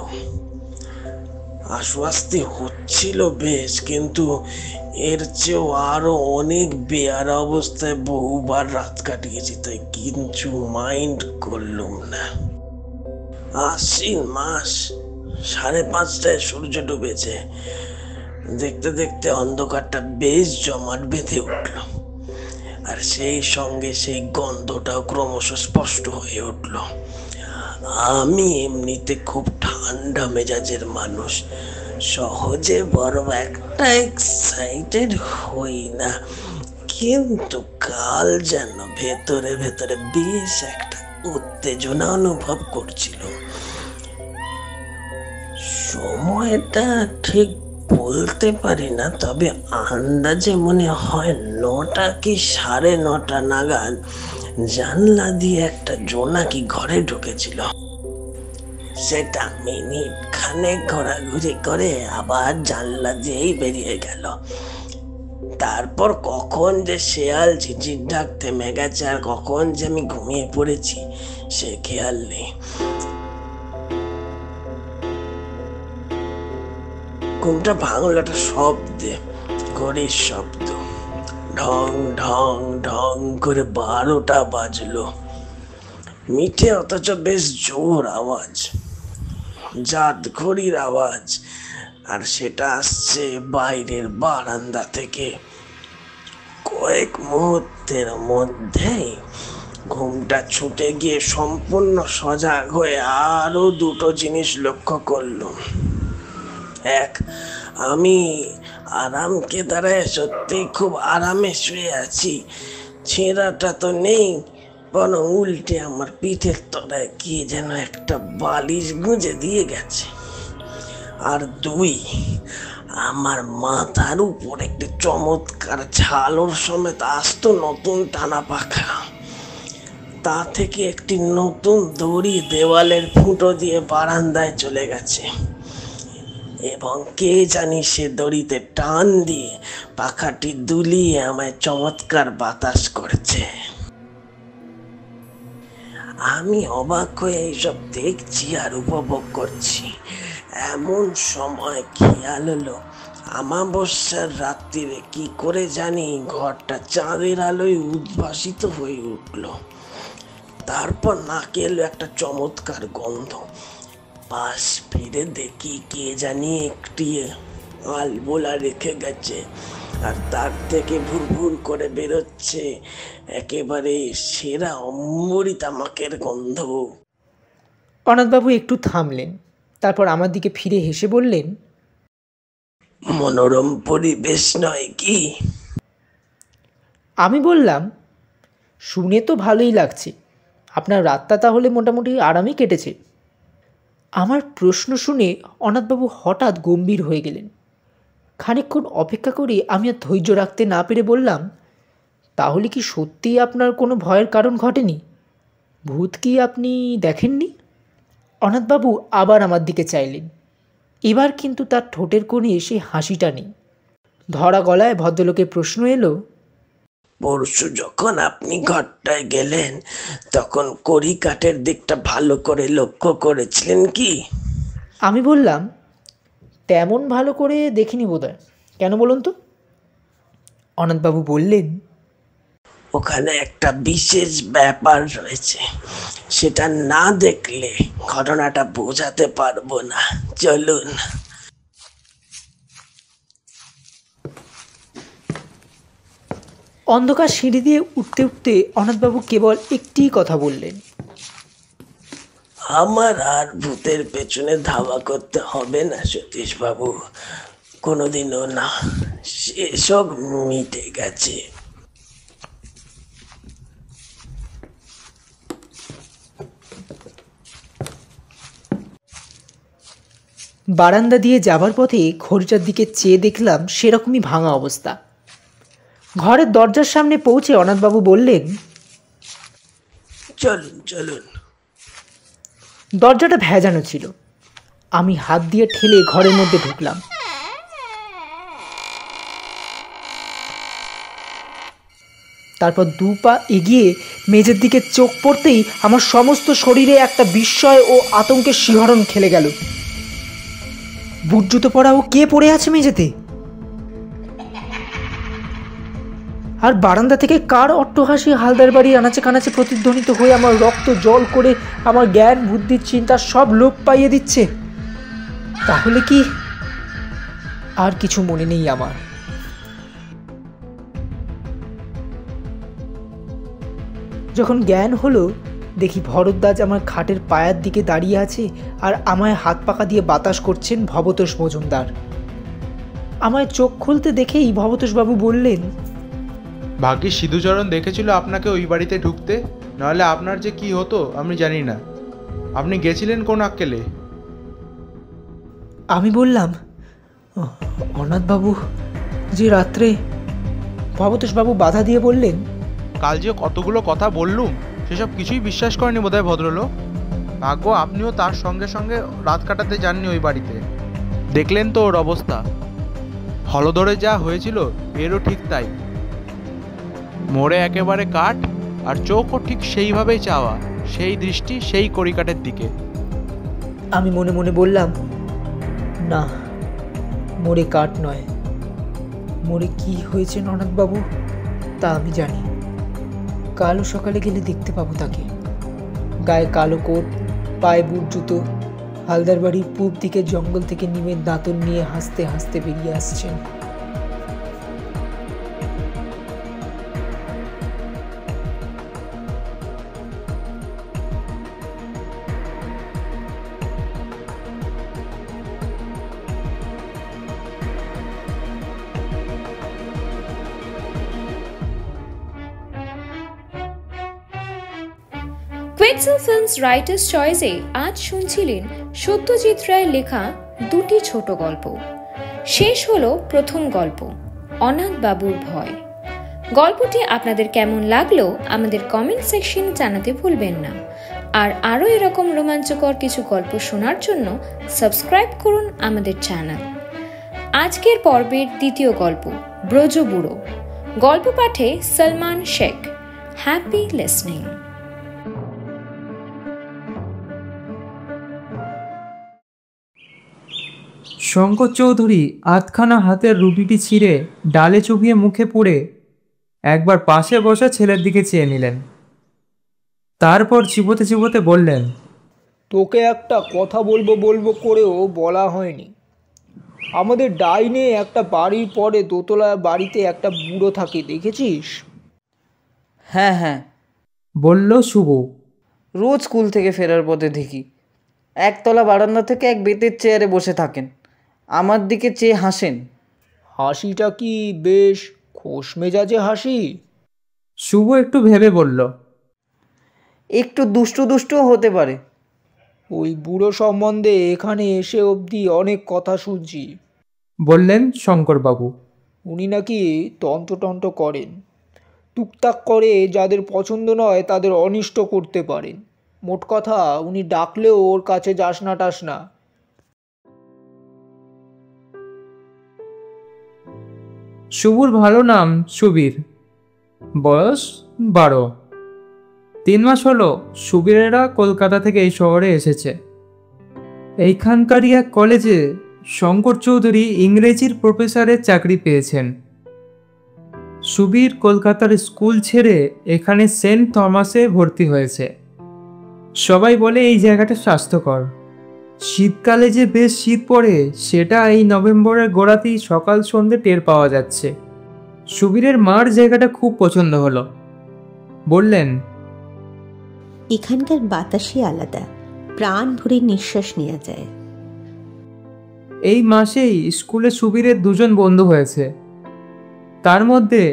আশ্বস্তি হচ্ছিল বেশ, কিন্তু এর চেয়েও আরো অনেক বেয়ারা অবস্থায় বহুবার রাত কাটিয়েছি, তাই কিছু মাইন্ড করলুম না। আশ্বিন মাস, 5:30টায় সূর্য ডুবেছে। দেখতে দেখতে অন্ধকারটা বেশ জমাট বেঁধে উঠল, আর সেই সঙ্গে সেই গন্ধটাও ক্রমশ স্পষ্ট হয়ে উঠল। আমি এমনিতে খুব ঠান্ডা মেজাজের মানুষ, সহজে বড় একটা এক্সাইটেড হই না, কিন্তু কাল যেন ভেতরে ভেতরে বেশ একটা উত্তেজনা অনুভব করছিল। সময়টা ঠিক বলতে পারি না, তবে আন্দাজে মনে হয় 9টা কি 9:30 নাগাদ জানলা দিয়ে একটা জোনাকি ঘরে ঢুকেছিল। সেটা মিনিট খানেক ঘোরাঘুরি করে আবার জানলা দিয়েই বেরিয়ে গেল। তারপর কখন যে শেয়াল ঝিঝির ডাক থেমে গেছে আর কখন যে আমি ঘুমিয়ে পড়েছি সে খেয়াল নেই। ঘুমটা ভাঙল একটা শব্দে, ঘড়ির শব্দ। ঢং ঢং ঢং করে 12টা বাজলো। মিঠে অথচ বেশ জোর আওয়াজ, জাত ঘড়ির আওয়াজ, আর সেটা আসছে বাইরের বারান্দা থেকে। কয়েক মুহূর্তের মধ্যেই ঘুমটা ছুটে গিয়ে সম্পূর্ণ সজাগ হয়ে আরো 2টো জিনিস লক্ষ্য করলাম। এক, আমি আরাম কেদারায় সত্যি খুব আরামে শুয়ে আছি, ছেঁড়াটা তো নেই, বরং উল্টে আমার পিঠের তলায় কি যেন একটা বালিশ গুঁজে দিয়ে গেছে। আর 2, আমার মাথার উপর একটি চমৎকার ঝালর সমেত আস্ত নতুন টানা পাখা, তা থেকে একটি নতুন দড়ি দেওয়ালের ফুটো দিয়ে বারান্দায় চলে গেছে, এবং কে জানি সে দড়িতে টান দিয়ে পাখাটি দুলিয়ে আমায় চমৎকার বাতাস করছে। আমি অবাক হয়ে এইসব দেখছি আর উপভোগ করছি। এমন সময় খেয়াল হলো আমাবস্যার রাত্রিরে কি করে জানি ঘরটা চাঁদের আলোয় উদ্ভাসিত হয়ে উঠল। তারপর নাকে এলো একটা চমৎকার গন্ধ। পাশ ফিরে দেখি কে জানি একটি আলবোলা রেখে গেছে, আর তার থেকে ভুরভুর করে বেরোচ্ছে একেবারে সেরা অম্বরী তামাকের গন্ধ। অনাথবাবু একটু থামলেন, তারপর আমার দিকে ফিরে হেসে বললেন, মনোরম পরিবেশ নয় কি? আমি বললাম, শুনে তো ভালোই লাগছে, আপনার রাতটা তাহলে মোটামুটি আরামই কেটেছে। আমার প্রশ্ন শুনে অনাথবাবু হঠাৎ গম্ভীর হয়ে গেলেন। খানিকক্ষণ অপেক্ষা করে আমি আর ধৈর্য রাখতে না পেরে বললাম, তাহলে কি সত্যিই আপনার কোনো ভয়ের কারণ ঘটেনি? ভূত কি আপনি দেখেননি? অনাথবাবু আবার আমার দিকে চাইলেন। এবার কিন্তু তার ঠোঁটের কোণে সেই হাসিটা নেই। ধরা গলায় ভদ্রলোকের প্রশ্ন এলো, পরশু যখন আপনি ঘরটায় গেলেন তখন কড়ি কাঠের দিকটা ভালো করে লক্ষ্য করেছিলেন কি? আমি বললাম, তেমন ভালো করে দেখিনি বোধহয়। কেন বলুন তো? অনাথবাবু বললেন, ওখানে একটা বিশেষ ব্যাপার রয়েছে, সেটা না দেখলে ঘটনাটা বোঝাতে পারবো না। চলুন। অন্ধকার সিঁড়ি দিয়ে উঠতে উঠতে অনাথবাবু কেবল একটিই কথা বললেন, আমার আর ভূতের পেছনে ধাওয়া করতে হবে না সতীশ বাবু, কোনোদিনও না। সেসব মিটে গেছে। বারান্দা দিয়ে যাবার পথে ঘড়িটার দিকে চেয়ে দেখলাম সেরকমই ভাঙা অবস্থা। ঘরের দরজার সামনে পৌঁছে অনাথবাবু বললেন, চলুন চলুন। দরজাটা ভেজানো ছিল। আমি হাত দিয়ে ঠেলে ঘরের মধ্যে ঢুকলাম। তারপর 2 পা এগিয়ে মেঝের দিকে চোখ পড়তেই আমার সমস্ত শরীরে একটা বিস্ময় ও আতঙ্কের শিহরণ খেলে গেল। বুট জুতো পরা ও কে পড়ে আছে মেঝেতে? আর বারান্দা থেকে কার অট্টহাসি হালদার বাড়ির আনাচে কানাচে প্রতিধ্বনিত হয়ে আমার রক্ত জল করে আমার জ্ঞান বুদ্ধির চিন্তা সব লোপ পাইয়ে দিচ্ছে। তাহলে কি আর কিছু মনে নেই আমার। যখন জ্ঞান হলো, দেখি ভরদ্বাজ আমার খাটের পায়ের দিকে দাঁড়িয়ে আছে আর আমায় হাত পাকা দিয়ে বাতাস করছেন ভবতোষ মজুমদার। আমায় চোখ খুলতে দেখেই ভবতোষবাবু বললেন, ভাগ্যিস সিধুচরণ দেখেছিল আপনাকে ওই বাড়িতে ঢুকতে, নাহলে আপনার যে কি হতো আমি জানি না। আপনি গেছিলেন কোন আক্কেলে? আমি বললাম, অনাথবাবু যে রাত্রে। ভবতোষবাবু বাধা দিয়ে বললেন, কাল যে কতগুলো কথা বললুম সেসব কিছুই বিশ্বাস করেনি বোধহয় ভদ্রলোক। ভাগ্য আপনিও তার সঙ্গে সঙ্গে রাত কাটাতে যাননি ওই বাড়িতে। দেখলেন তো ওর অবস্থা। হলদরে যা হয়েছিল এরও ঠিক তাই। মোড়ে একেবারে কাঠ, আর চোখও ঠিক সেইভাবেই চাওয়া, সেই দৃষ্টি সেই কড়িকাঠের দিকে। আমি মনে মনে বললাম, না, মোড়ে কাঠ নয়। মোড়ে কি হয়েছে অনাথবাবু তা আমি জানি। কালো সকালে গেলে দেখতে পাবো তাকে। গায়ে কালো কোট, পায়ে বুট জুতো, হালদার বাড়ির পূব দিকে জঙ্গল থেকে নিমের দাঁতন নিয়ে হাসতে হাসতে বেরিয়ে আসছেন। কোয়েটসেল ফিল্মস রাইটার্স চয়েসে আজ শুনছিলেন সত্যজিৎ রায়ের লেখা 2টি ছোট গল্প। শেষ হলো প্রথম গল্প, অনাথ বাবুর ভয়। গল্পটি আপনাদের কেমন লাগলো আমাদের কমেন্ট সেকশনে জানাতে ভুলবেন না। আর আরও এরকম রোমাঞ্চকর কিছু গল্প শোনার জন্য সাবস্ক্রাইব করুন আমাদের চ্যানেল। আজকের পর্বের দ্বিতীয় গল্প, ব্রজবুড়ো। গল্প পাঠে সলমান শেখ। Happy listening. শঙ্কর চৌধুরী আধখানা হাতের রুটিটি ছিঁড়ে ডালে চুবিয়ে মুখে পুড়ে একবার পাশে বসা ছেলের দিকে চেয়ে নিলেন। তারপর চিবোতে চিবোতে বললেন, তোকে একটা কথা বলবো বলবো করেও বলা হয়নি। আমাদের ডাইনে একটা বাড়ির পরে দোতলা বাড়িতে একটা বুড়ো থাকে, দেখেছিস? হ্যাঁ হ্যাঁ, বলল শুভ। রোজ স্কুল থেকে ফেরার পথে দেখি। একতলা বারান্দা থেকে এক বেতের চেয়ারে বসে থাকেন, আমার দিকে চেয়ে হাসেন। হাসিটা কি বেশ খোশ মেজাজে হাসি? শুভ একটু ভেবে বলল, একটু দুষ্টু দুষ্টুও হতে পারে। ওই বুড়ো সম্বন্ধে এখানে এসে অবধি অনেক কথা শুনছি। বললেন শঙ্করবাবু। উনি নাকি তন্ত্র করেন, টুকটাক করে যাদের পছন্দ নয় তাদের অনিষ্ট করতে পারেন। মোট কথা, উনি ডাকলেও ওর কাছে যাস না টাস না। শুভর ভালো নাম সুবীর, বয়স 12। 3 মাস হলো সুবীরেরা কলকাতা থেকে এই শহরে এসেছে। এইখানকারই এক কলেজে শঙ্কর চৌধুরী ইংরেজির প্রফেসরের চাকরি পেয়েছেন। সুবীর কলকাতার স্কুল ছেড়ে এখানে সেন্ট থমাসে ভর্তি হয়েছে। সবাই বলে এই জায়গাটা স্বাস্থ্যকর। শীতকালে যে বেশ শীত পড়ে সেটা এই নভেম্বরের গোড়াতেই সকাল সন্ধ্যে টের পাওয়া যাচ্ছে। সুবীরের মার জায়গাটা খুব পছন্দ হলো। বললেন, এখানকার বাতাসই আলাদা, প্রাণ ভরে নিঃশ্বাস নেওয়া যায়। এই মাসেই স্কুলে সুবীরের দুজন বন্ধু হয়েছে। তার মধ্যে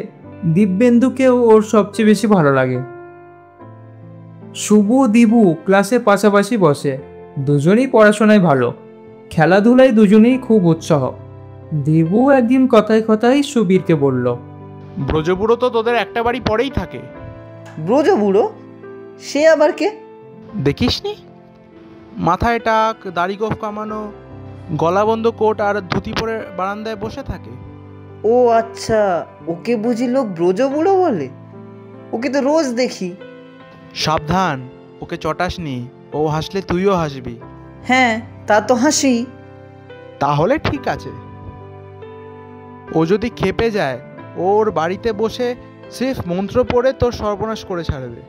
দিব্যেন্দুকেও ওর সবচেয়ে বেশি ভালো লাগে। শুভ দিবু ক্লাসে পাশাপাশি বসে, দুজনেই পড়াশোনায় ভালো, খেলাধুলায় দুজনেই খুব উৎসাহ। দিবু একদিন কথায় কথায় সুবীরকে বলল, ব্রজবুড়ো তো তোদের একটা বাড়ি পরেই থাকে। ব্রজ বুড়ো? সে আবার কে? দেখিসনি? মাথায় টাক, দাড়ি গোফ কামানো, গলাবন্ধ কোট আর ধুতি পরে বারান্দায় বসে থাকে। ও আচ্ছা, ওকে বুঝি লোক ব্রজ বুড়ো বলে? ওকে তো রোজ দেখি। সাবধান, ওকে চটাসনি, ও হাসলে তুইও হাসবি। হ্যাঁ, তা তো হাসি। তাহলে ঠিক আছে। ও যদি খেপে যায়, ওর বাড়িতে বসে সির্ফ মন্ত্র পড়ে তোর সর্বনাশ করে ছাড়বে।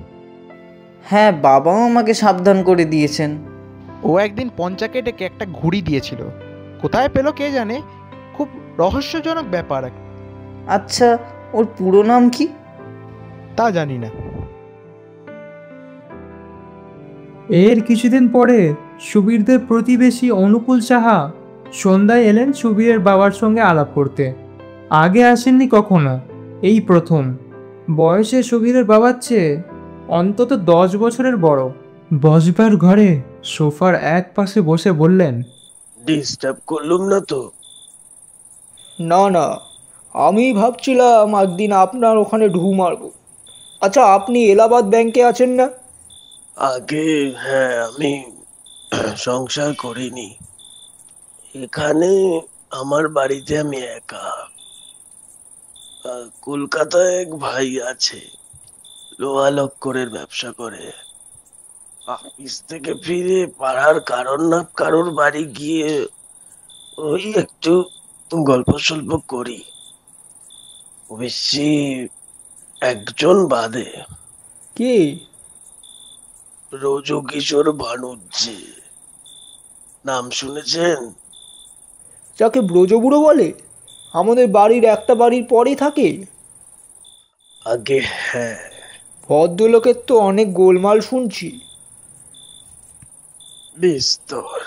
হ্যাঁ, বাবাও আমাকে সাবধান করে দিয়েছেন। ও একদিন পঞ্চাকে ডেকে একটা ঘুড়ি দিয়েছিল, কোথায় পেল কে জানে, খুব রহস্যজনক ব্যাপার। আচ্ছা, ওর পুরো নাম কি? তা জানি না। এর কিছুদিন পরে সুবীরদের প্রতিবেশী অনুকূল সাহা সন্ধ্যায় এলেন সুবীরের বাবার সঙ্গে আলাপ করতে। আগে আসেননি কখনো, এই প্রথম। বয়সে সুবীরের বাবার চেয়ে অন্তত 10 বছরের বড়। বসবার ঘরে সোফার এক পাশে বসে বললেন, ডিস্টার্ব করলুম না তো? না না, আমি ভাবছিলাম একদিন আপনার ওখানে ঢু মারব। আচ্ছা, আপনি এলাহাবাদ ব্যাংকে আছেন না? আগে হ্যাঁ, আমি সংসার করিনি। এখানে আমার বাড়িতে আমি একা। কলকাতায় এক ভাই আছে, লোহা লক্করের ব্যবসা করে। অফিস থেকে ফিরে পাড়ার কারোর না কারোর বাড়ি গিয়ে ওই একটু গল্প সল্প করি, বেশি একজন বাদে। কে? রজকিশোর বানুজ্জি, নাম শুনেছেন? যাকে ব্রজবুড়ো বলে? আমাদের বাড়ির একটা বাড়ির পরেই থাকে। আগে হ্যাঁ। ভদ্রলোকের তো অনেক গোলমাল শুনছি। বিস্তর।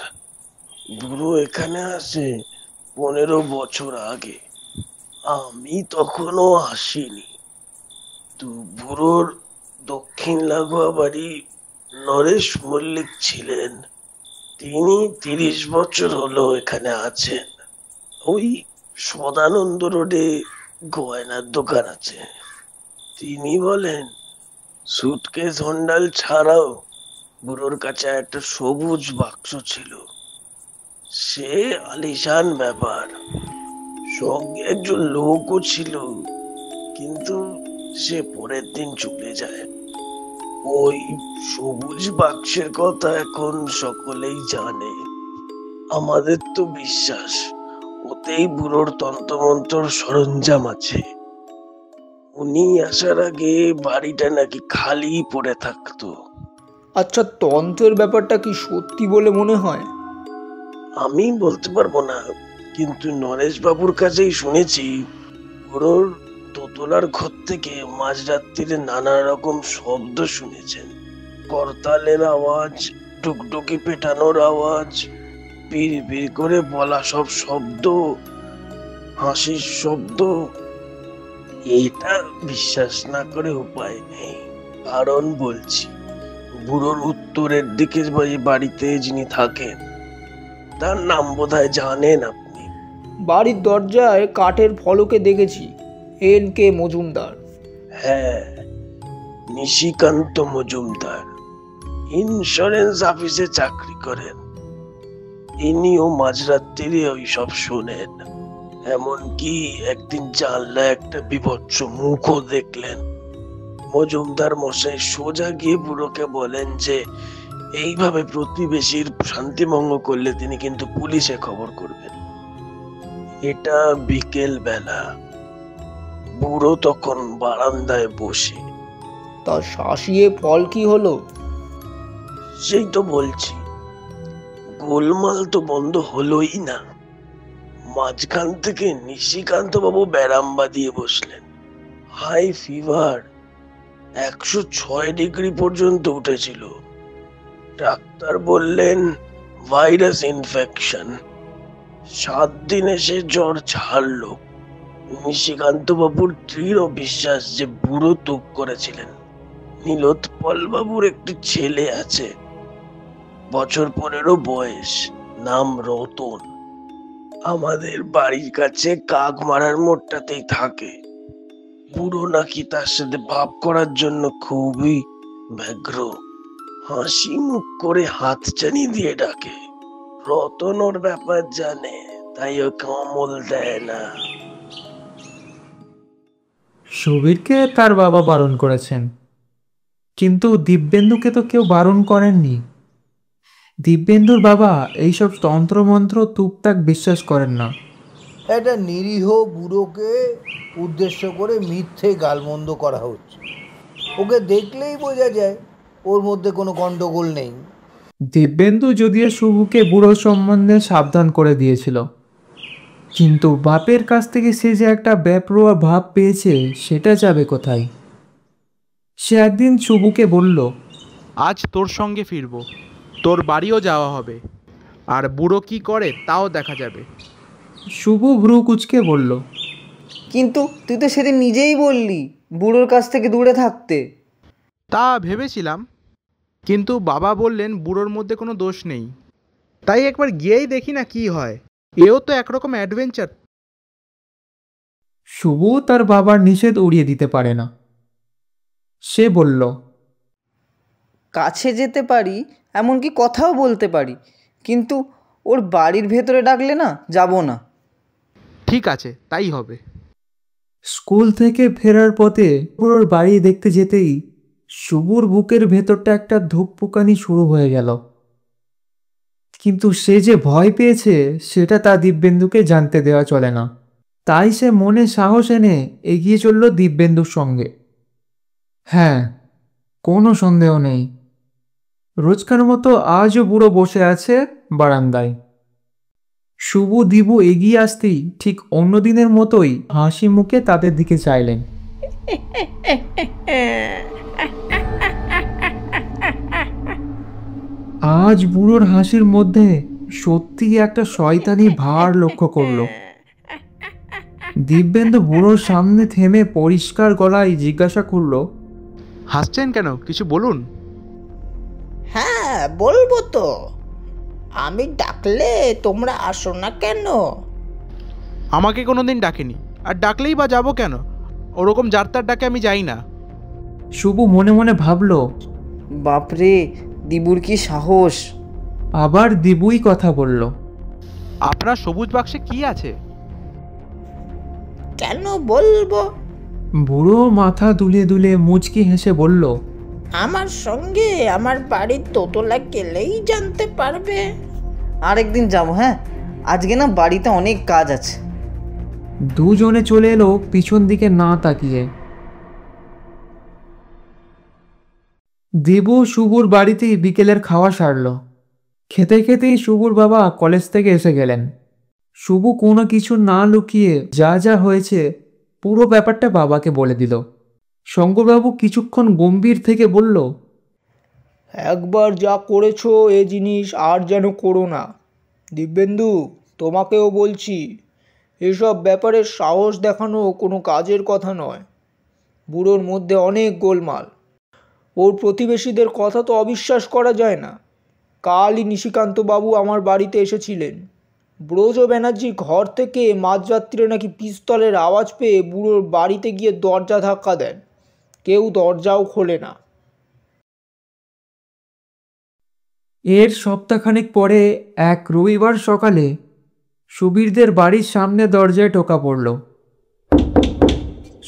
বুড়ো এখানে আসে 15 বছর আগে, আমি তখনও আসিনি। তো বুড়োর দক্ষিণ লাগোয়া বাড়ি নরেশ মল্লিক ছিলেন। তিনি 30 বছর হলো এখানে আছেন। ওই সদানন্দ রোডে গয়নার দোকান আছে। তিনি বলেন সুটকেস হন্ডাল ছাড়াও বুড়োর কাছে একটা সবুজ বাক্স ছিল। সে আলিশান ব্যাপার। সঙ্গে একজন লোকও ছিল, কিন্তু সে পরের দিন চলে যায়। ওই সবুজ বাক্সের কথা এখন সকলেই জানে। আমাদের তো বিশ্বাস ওতেই বুড়োর তন্ত্রমন্ত্র সরঞ্জাম আছে। উনি আসার আগে বাড়িটা নাকি খালি পড়ে থাকতো। আচ্ছা, তন্ত্রের ব্যাপারটা কি সত্যি বলে মনে হয়? আমি বলতে পারবো না, কিন্তু নরেশ বাবুর কাছেই শুনেছি বুড়োর দোতলার ঘর থেকে মাঝরাত্রিরে নানা রকম শব্দ শুনেছেন। করতালের আওয়াজ, টুকটুকি পেটানোর আওয়াজ, বিড় বিড় করে বলা সব শব্দ, হাসির শব্দ। এটা বিশ্বাস না করে উপায় নেই। কারণ বলছি, বুড়োর উত্তরের দিকে বাড়িতে যিনি থাকেন তার নাম বোধহয় জানেন আপনি। বাড়ির দরজায় কাঠের ফলকে দেখেছি NK মজুমদার। হ্যাঁ, নিশিকান্ত মজুমদার ইন্স্যুরেন্স অফিসে চাকরি করেন। ইনিও মাঝরাত্রিরে ওই সব শোনেন। এমনকি একদিন জানলায় একটা বিভৎস মুখও দেখলেন। মজুমদার মশাই সোজা গিয়ে বুড়োকে বলেন যে এইভাবে প্রতিবেশীর শান্তিভঙ্গ করলে তিনি কিন্তু পুলিশে খবর করবেন। এটা বিকেল বেলা। বুড়ো তখন বারান্দায় বসে। তার শাসিয়ে ফল কি হলো? সেই তো বলছি, গোলমাল তো বন্ধ হলোই না। মাঝখান থেকে নিশিকান্ত বাবু ব্যারাম্বা দিয়ে বসলেন। হাই ফিভার 106 ডিগ্রি পর্যন্ত উঠেছিল। ডাক্তার বললেন ভাইরাস ইনফেকশন। 7 দিনে সে জ্বর ছাড়লো। নিশিকান্ত বাবুর দৃঢ় বিশ্বাস যে বুড়ো তুক করেছিলেন। নীলোৎপল বাবুর একটি ছেলে আছে, বছর 15 বয়স, নাম রতন। আমাদের বাড়ির কাছে কাক মারার মোড়টাতেই থাকে। বুড়ো নাকি তার সাথে ভাব করার জন্য খুবই ব্যগ্র। হাসি মুখ করে হাত চানি দিয়ে ডাকে। রতন ওর ব্যাপার জানে, তাই ও কামল দেয় না। সুবীরকে তার বাবা বারণ করেছেন, কিন্তু দিব্যেন্দুকে তো কেউ বারণ করেননি। দিব্যেন্দুর বাবা এইসব তন্ত্রমন্ত্র টুকটাক বিশ্বাস করেন না। একটা নিরীহ বুড়োকে উদ্দেশ্য করে মিথ্যে গালমন্দ করা হচ্ছে। ওকে দেখলেই বোঝা যায় ওর মধ্যে কোনো গন্ডগোল নেই। দিব্যেন্দু যদিও শুভকে বুড়ো সম্বন্ধে সাবধান করে দিয়েছিল, কিন্তু বাপের কাছ থেকে সে যে একটা বেপরোয়া ভাব পেয়েছে সেটা যাবে কোথায়? সে একদিন শুভকে বলল, আজ তোর সঙ্গে ফিরবো, তোর বাড়িও যাওয়া হবে, আর বুড়ো কি করে তাও দেখা যাবে। শুভ ভ্রু কুচকে বলল, কিন্তু তুই তো সেদিন নিজেই বললি বুড়োর কাছ থেকে দূরে থাকতে। তা ভেবেছিলাম, কিন্তু বাবা বললেন বুড়োর মধ্যে কোনো দোষ নেই, তাই একবার গিয়েই দেখি না কি হয়। এও তো একরকম অ্যাডভেঞ্চার। শুভ তার বাবার নিষেধ উড়িয়ে দিতে পারে না। সে বলল, কাছে যেতে পারি, এমনকি কথাও বলতে পারি, কিন্তু ওর বাড়ির ভেতরে ডাকলে না, যাব না। ঠিক আছে, তাই হবে। স্কুল থেকে ফেরার পথে ওর বাড়ি দেখতে যেতেই শুভর বুকের ভেতরটা একটা ধুকপুকানি শুরু হয়ে গেল। কিন্তু সে যে ভয় পেয়েছে সেটা তা দিব্যেন্দুকে জানতে দেওয়া চলে না। তাই সে মনে সাহস এনে এগিয়ে চলল দিব্যেন্দুর সঙ্গে। হ্যাঁ, কোনো সন্দেহ নেই, রোজকার মতো আজও বুড়ো বসে আছে বারান্দায়। শুভ দিবু এগিয়ে আসতেই ঠিক অন্যদিনের মতোই হাসি মুখে তাদের দিকে চাইলেন। আজ বুড়োর হাসির মধ্যে সত্যি একটা শয়তানি ভার লক্ষ্য করল। দিব্যেন্দু বুড়োর সামনে থেমে পরিষ্কার গলায় জিজ্ঞাসা করল, হাসছেন কেন, কিছু বলুন। হ্যাঁ বলবো তো, আমি ডাকলে তোমরা আসো না কেন? আমাকে কোনোদিন ডাকেনি, আর ডাকলেই বা যাবো কেন? ওরকম যাত্রার ডাকে আমি যাই না। শুভ মনে মনে ভাবল, বাপরে, দিবুর কি সাহস। আবার দিবুই কথা বলল, আপনার সবুজ বাক্সে কি আছে? কেন বলবো? বুড়ো মাথা দুলিয়ে দুলিয়ে মুচকি হেসে বলল, আমার সঙ্গে আমার বাড়ির দোতলা গেলেই জানতে পারবে। আরেকদিন যাবো। হ্যাঁ, আজকে না বাড়িতে অনেক কাজ আছে। দুজনে চলে এলো পিছন দিকে না তাকিয়ে। দেবু শুভর বাড়িতেই বিকেলের খাওয়া সারল। খেতে খেতেই শুভর বাবা কলেজ থেকে এসে গেলেন। শুভ কোনো কিছু না লুকিয়ে যা যা হয়েছে পুরো ব্যাপারটা বাবাকে বলে দিল। শঙ্করবাবু কিছুক্ষণ গম্ভীর থেকে বলল, একবার যা করেছো এ জিনিস আর যেন করো না। দিব্যেন্দু, তোমাকেও বলছি, এসব ব্যাপারে সাহস দেখানো কোনো কাজের কথা নয়। বুড়োর মধ্যে অনেক গোলমাল। ওর প্রতিবেশীদের কথা তো অবিশ্বাস করা যায় না। কালই নিশিকান্তবাবু আমার বাড়িতে এসেছিলেন। ব্রজ ব্যানার্জি ঘর থেকে মাঝরাত্রে নাকি পিস্তলের আওয়াজ পেয়ে বুড়োর বাড়িতে গিয়ে দরজা ধাক্কা দেন। কেউ দরজাও খোলে না। এর সপ্তাহখানেক পরে এক রবিবার সকালে সুবীরদের বাড়ির সামনে দরজায় টোকা পড়ল।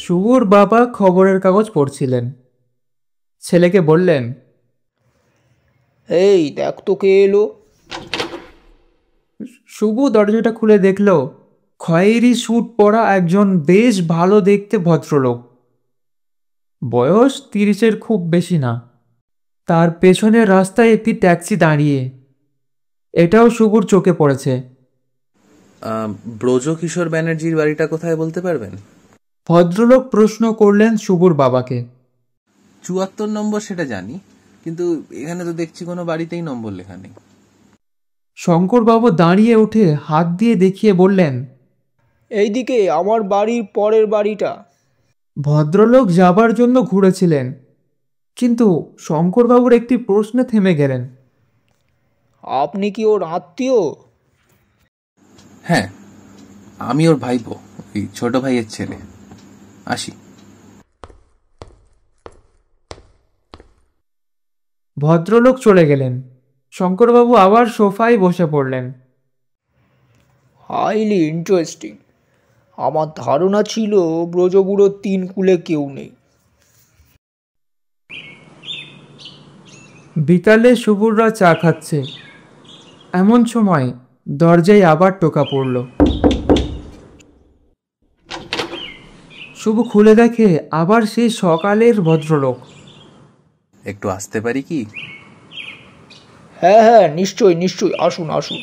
শুভর বাবা খবরের কাগজ পড়ছিলেন। ছেলেকে বললেন, এই দেখ তো কে এলো। শুভ দরজাটা খুলে দেখল খয়েরি স্যুট পরা একজন বেশ ভালো দেখতে ভদ্রলোক। বয়স 30-এর খুব বেশি না। তার পেছনের রাস্তায় একটি ট্যাক্সি দাঁড়িয়ে। এটাও শুভর চোখে পড়েছে। ব্রজকিশোর ব্যানার্জির বাড়িটা কোথায় বলতে পারবেন? ভদ্রলোক প্রশ্ন করলেন শুভর বাবাকে। 74 নম্বর সেটা জানি, কিন্তু এখানে তো দেখছি কোনো বাড়িতেই নম্বর লেখা নেই। শঙ্করবাবু দাঁড়িয়ে উঠে হাত দিয়ে দেখিয়ে বললেন, এইদিকে আমার বাড়ির পরের বাড়িটা। ভদ্রলোক যাবার জন্য ঘুরেছিলেন, কিন্তু শঙ্করবাবুর একটি প্রশ্নে থেমে গেলেন। আপনি কি ওর আত্মীয়? হ্যাঁ, আমি ওর ভাইপো, ওই ছোট ভাইয়ের ছেলে। আসি। ভদ্রলোক চলে গেলেন। শঙ্করবাবু আবার সোফায় বসে পড়লেন। Highly interesting. আমার ধারণা ছিল ব্রজবুড়োর 3 কুলে কেউ নেই। বিকালে শুভুররা চা খাচ্ছে, এমন সময় দরজায় আবার টোকা পড়ল। শুভ খুলে দেখে আবার সেই সকালের ভদ্রলোক। একটু আসতে পারি কি? হ্যাঁ হ্যাঁ, নিশ্চয়ই নিশ্চয়ই, আসুন আসুন।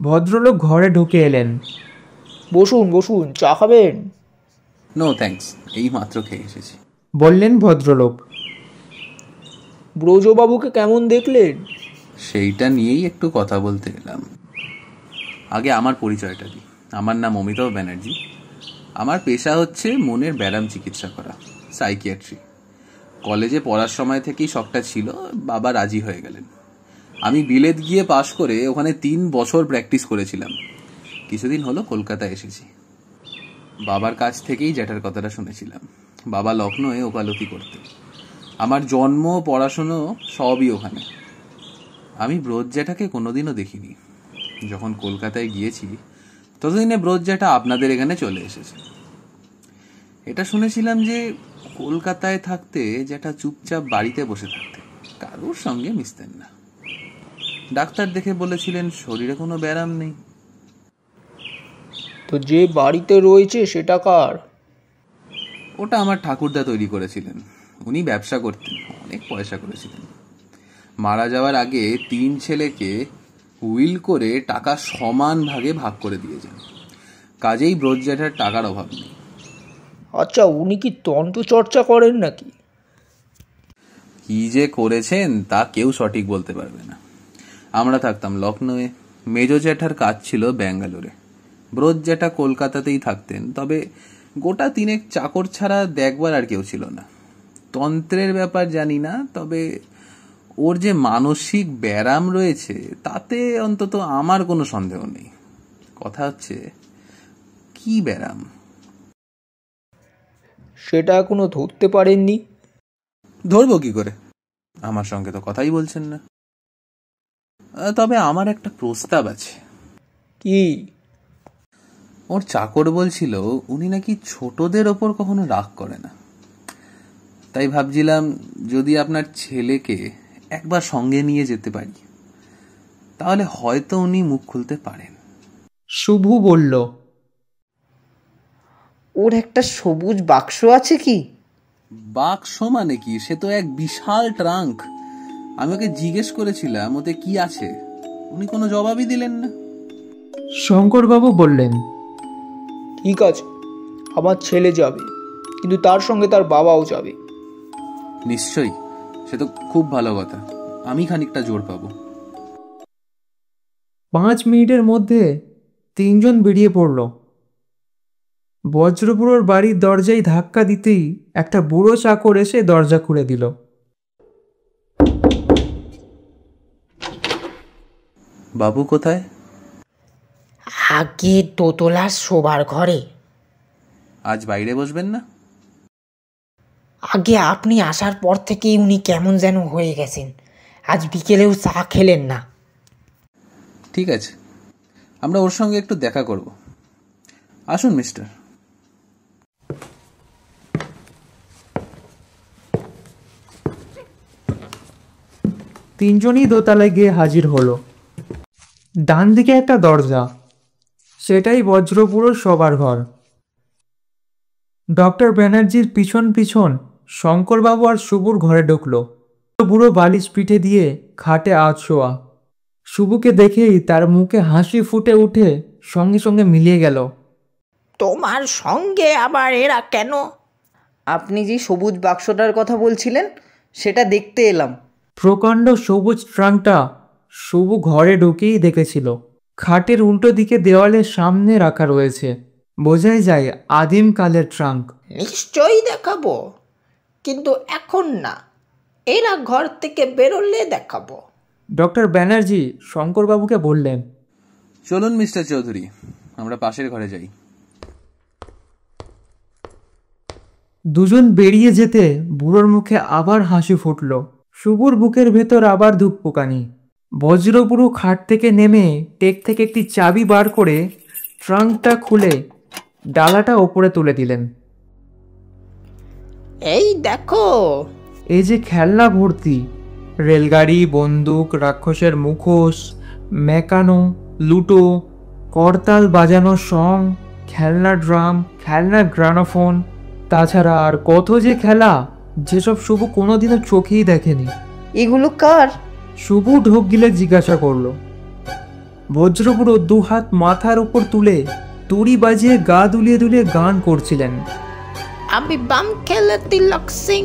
ভদ্রলোক ঘরে ঢুকে এলেন। বসুন বসুন, চা খাবেন? নো থ্যাঙ্কস, এই মাত্র খেয়ে এসেছি, বললেন ভদ্রলোক। ব্রজবাবুকে কেমন দেখলেন? সেইটা নিয়েই একটু কথা বলতে এলাম। আগে আমার পরিচয়টা দিই। আমার নাম অমিতাভ ব্যানার্জি। আমার পেশা হচ্ছে মনের ব্যারাম চিকিৎসা করা, সাইকিয়াট্রি। কলেজে পড়ার সময় থেকেই শখটা ছিল, বাবা রাজি হয়ে গেলেন। আমি বিলেত গিয়ে পাশ করে ওখানে 3 বছর প্র্যাকটিস করেছিলাম। কিছুদিন হলো কলকাতা এসেছি। বাবার কাছ থেকেই জ্যাঠার কথাটা শুনেছিলাম। বাবা লখনৌয়ে ওকালতি করতেন। আমার জন্ম, পড়াশুনো সবই ওখানে। আমি ব্রজ জ্যাঠাকে কোনোদিনও দেখিনি। যখন কলকাতায় গিয়েছি ততদিনে ব্রজ জ্যাঠা আপনাদের এখানে চলে এসেছে। এটা শুনেছিলাম যে কলকাতায় থাকতে জ্যাঠা চুপচাপ বাড়িতে বসে থাকতেন, কারোর সঙ্গে মিশতেন না। ডাক্তার দেখে বলেছিলেন শরীরে কোনো ব্যারাম নেই। তো যে বাড়িতে রয়েছে সেটা কার? ওটা আমার ঠাকুরদা তৈরি করেছিলেন। উনি ব্যবসা করতেন, অনেক পয়সা করেছিলেন। মারা যাওয়ার আগে 3 ছেলেকে উইল করে টাকা সমান ভাগে ভাগ করে দিয়েছেন। কাজেই ব্রজ জ্যাঠার টাকার অভাব নেই। আচ্ছা, উনি কি তন্ত্র চর্চা করেন নাকি? কি যে করেছেন তা কেউ সঠিক বলতে পারবে না। আমরা থাকতাম লখনৌয়ে, মেজো জ্যাঠার কাজ ছিল ব্যাঙ্গালোরে। ব্রজ জ্যাঠা কলকাতাতেই থাকতেন, তবে গোটা 3 চাকর ছাড়া দেখবার আর কেউ ছিল না। তন্ত্রের ব্যাপার জানি না, তবে ওর যে মানসিক ব্যারাম রয়েছে তাতে অন্তত আমার কোনো সন্দেহ নেই। কথা হচ্ছে কি ব্যারাম সেটা এখনো ধরতে পারেননি? ধরবো কি করে? আমার সঙ্গে তো কথাই বলছেন না। তবে আমার একটা প্রস্তাব আছে। কি? ওর চাকর বলছিল উনি নাকি ছোটদের ওপর কখনো রাগ করে না। তাই ভাবছিলাম যদি আপনার ছেলেকে একবার সঙ্গে নিয়ে যেতে পারি তাহলে হয়তো উনি মুখ খুলতে পারেন। শুভ বলল, ওর একটা সবুজ বাক্স আছে কি? বাক্স মানে কি? সে তো এক বিশাল ট্রাঙ্ক। আমি ওকে জিজ্ঞেস করেছিলাম ওতে কি আছে, উনি কোনো জবাবই দিলেন না। শঙ্করবাবু বললেন, ঠিক আছে, আমার ছেলে যাবে, কিন্তু তার সঙ্গে তার বাবাও যাবে। নিশ্চয়ই, সে তো খুব ভালো কথা। আমি খানিকটা জোর পাবো। 5 মিনিটের মধ্যে 3 জন বেরিয়ে পড়ল। বজ্রপুরোর বাড়ির দরজায় ধাক্কা দিতেই একটা বুড়ো চাকর এসে দরজা খুলে দিল। বাবু কোথায়? আগে দোতলার শোবার ঘরে। আজ বাইরে বসবেন না? আগে আপনি আসার পর থেকেই উনি কেমন যেন হয়ে গেছেন। আজ বিকেলেও চা খেলেন না। ঠিক আছে, আমরা ওর সঙ্গে একটু দেখা করব। আসুন মিস্টার। তিনজনই দোতলায় গিয়ে হাজির হলো। ডান দিকে একটা দরজা, সেটাই বজ্রপুরোর শোবার ঘর। ডক্টর ব্যানার্জির পিছন পিছন শঙ্করবাবু আর শুভুর ঘরে ঢুকলো। বুড়ো বালিশ পিঠে দিয়ে খাটে শোয়া। শুভুকে দেখেই তার মুখে হাসি ফুটে উঠে সঙ্গে সঙ্গে মিলিয়ে গেল। তোমার সঙ্গে আবার এরা কেন? আপনি যে সবুজ বাক্সটার কথা বলছিলেন সেটা দেখতে এলাম। প্রকাণ্ড সবুজ ট্রাঙ্কটা শুভু ঘরে ঢুকেই দেখেছিল। খাটের উল্টো দিকে দেওয়ালের সামনে রাখা রয়েছে, বোঝাই যায় আদিমকালের ট্রাঙ্ক। নিশ্চয়ই দেখাবো, কিন্তু এখন না, এরা ঘর থেকে বেরোলে দেখাবো। ডক্টর ব্যানার্জি শঙ্করবাবুকে বললেন, চলুন মিস্টার চৌধুরী, আমরা পাশের ঘরে যাই। দুজন বেরিয়ে যেতে বুড়োর মুখে আবার হাসি ফুটল। শুভুর বুকের ভেতর আবার ধুকপুকানি। বজ্রপুরু খাট থেকে নেমে টেক থেকে একটি চাবি বার করে ট্রাঙ্কটা খুলে ডালাটা ওপরে তুলে দিলেন। এই দেখো, এই যে খেলনা ভর্তি, রেলগাড়ি, বন্দুক, রাক্ষসের মুখোশ, মেকানো, লুটো, করতাল বাজানো সং, খেলনা ড্রাম, খেলনা গ্রানোফোন, তাছাড়া আর কত যে খেলা যেসব শুভু কোনোদিনও চোখেই দেখেনি। এগুলো কার? শুভু ঢোক গিলে জিজ্ঞাসা করলো। বজ্রপুরো দুহাত মাথার উপর তুলে তুড়ি বাজিয়ে গা দুলিয়ে দুলিয়ে গান করছিলেন। আমি বাম খেলে তিলক সিং,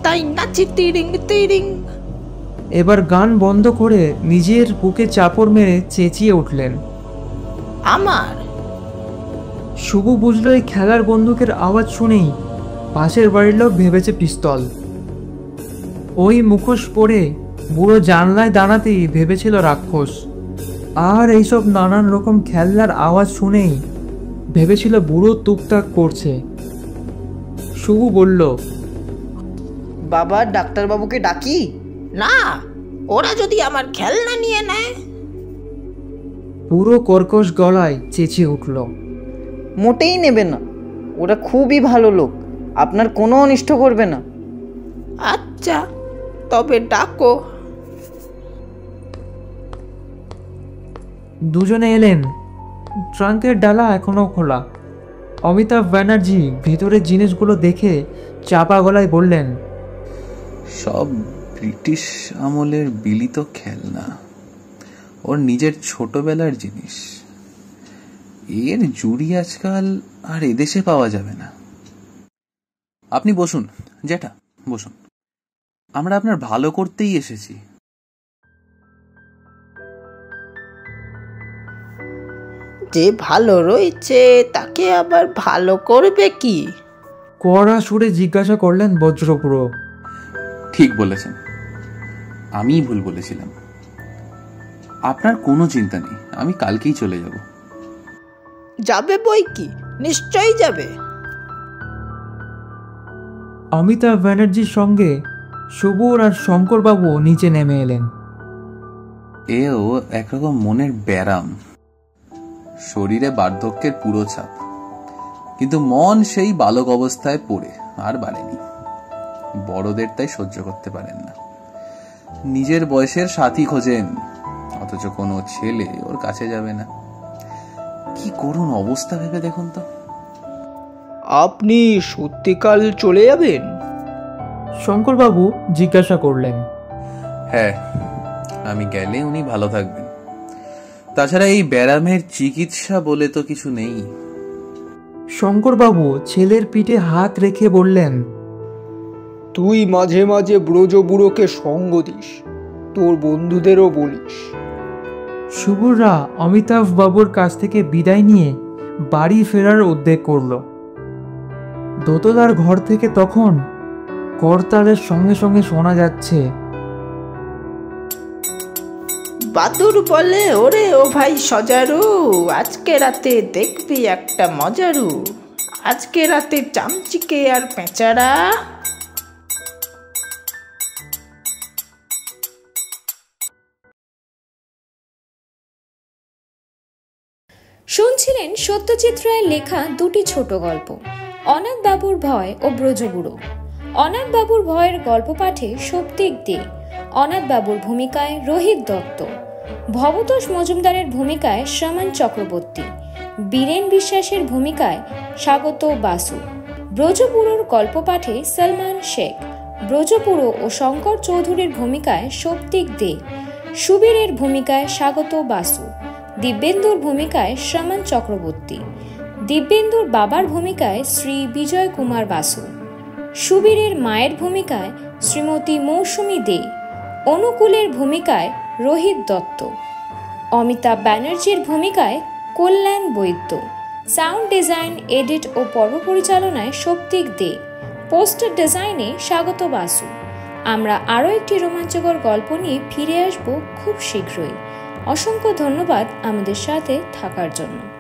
তাই নাচি তিরিং তিরিং। এবার গান বন্ধ করে নিজের বুকে চাপড় মেরে চেঁচিয়ে উঠলেন, আমার। শুভু বুঝলো এই খেলার বন্দুকের আওয়াজ শুনেই পাশের বাড়ির লোক ভেবেছে পিস্তল। ওই মুখোশ পরে বুড়ো জানলায় দাঁড়াতেই ভেবেছিল রাক্ষস। আর এইসব নানান রকম খেলনার আওয়াজ শুনেই ভেবেছিল বুড়ো টুকটাক করছে। শুভু বলল, বাবা ডাক্তারবাবুকে ডাকি? না, ওরা যদি আমার খেলনা নিয়ে নেয়। পুরো কর্কশ গলায় চেঁচিয়ে উঠল, মোটেই নেবে না, ওরা খুবই ভালো লোক, আপনার কোনো অনিষ্ট করবে না। আচ্ছা, তবে ডাকো। দুজনে এলেন। ট্রাঙ্কের ডালা এখনো খোলা। অমিতাভ ব্যানার্জি ভেতরের জিনিসগুলো দেখে চাপা গলায় বললেন, সব ব্রিটিশ আমলের বিলিত খেলনা, ওর নিজের ছোটবেলার জিনিস। এর জুড়ি আজকাল আর এদেশে পাওয়া যাবে না। আপনি বসুন জ্যাঠা, বসুন, আমরা আপনার ভালো করতেই এসেছি। যে ভালো রয়েছে তাকে আবার ভালো করবে কি? কড়া সুরে জিজ্ঞাসা করলেন বজ্রপুরো। ঠিক বলেছেন, আমিই ভুল বলেছিলাম। আপনার কোনো চিন্তা নেই, আমি কালকেই চলে যাব। যাবে বই কি, নিশ্চয়ই যাবে। অমিতাভ ব্যানার্জির সঙ্গে শুভর আর শঙ্করবাবু নিচে নেমে এলেন। এও একরকম মনের ব্যারাম, শরীরে বার্ধক্যের পুরো ছাপ, কিন্তু মন সেই বালক অবস্থায় পড়ে আর বাড়েনি। বড়দের তাই সহ্য করতে পারেন না। নিজের বয়সের সাথী খোঁজেন, অথচ কোনো ছেলে ওর কাছে যাবে না। কি করুন অবস্থা ভেবে দেখুন তো। আপনি সত্যিকাল চলে যাবেন? শঙ্করবাবু জিজ্ঞাসা করলেন। হ্যাঁ, আমি গেলে উনি ভালো থাকবেন। তাছাড়া এই ব্যারামের চিকিৎসা বলে তো কিছু নেই। শঙ্করবাবু ছেলের পিঠে হাত রেখে বললেন, তুই মাঝে মাঝে ব্রজ বুড়োকে সঙ্গ দিস, তোর বন্ধুদেরও বলিস। শুভরা অমিতাভ বাবুর কাছ থেকে বিদায় নিয়ে বাড়ি ফেরার উদ্যোগ করল। দোতলার ঘর থেকে তখন করতালের সঙ্গে সঙ্গে শোনা যাচ্ছে, বাদুর বলে, ওরে ও ভাই সজারু, আজকে রাতে দেখবি একটা মজারু, আজকে রাতে চামচিকে আর পেঁচারা। শুনছিলেন সত্যজিৎ রায়ের লেখা দুটি ছোট গল্প, অনাথ বাবুর ভয় ও ব্রজবুড়ো। অনাথ বাবুর ভয়ের গল্প পাঠে সৌপ্তিক দে, অনাথ বাবুর ভূমিকায় রোহিত দত্ত, ভবতোষ মজুমদারের ভূমিকায় শ্রমণ চক্রবর্তী, বীরেন বিশ্বাসের ভূমিকায় স্বাগত বাসু, ব্রজপুরুর গল্প পাঠে সলমান শেখ, ব্রজপুরু ও শঙ্কর চৌধুরীর ভূমিকায় সৌপ্তিক দে, সুবীরের ভূমিকায় স্বাগত বাসু, দিব্যেন্দুর ভূমিকায় শ্রমণ চক্রবর্তী, দিব্যেন্দুর বাবার ভূমিকায় শ্রী বিজয় কুমার বাসু, সুবীরের মায়ের ভূমিকায় শ্রীমতী মৌসুমী দে, অনুকূলের ভূমিকায় রোহিত দত্ত, অমিতাভ ব্যানার্জির ভূমিকায় কল্যাণ বৈদ্য, সাউন্ড ডিজাইন, এডিট ও পর্ব পরিচালনায় সৌপ্তিক দে, পোস্টার ডিজাইনে স্বাগত বাসু। আমরা আরও একটি রোমাঞ্চকর গল্প নিয়ে ফিরে আসব খুব শীঘ্রই। অসংখ্য ধন্যবাদ আমাদের সাথে থাকার জন্য।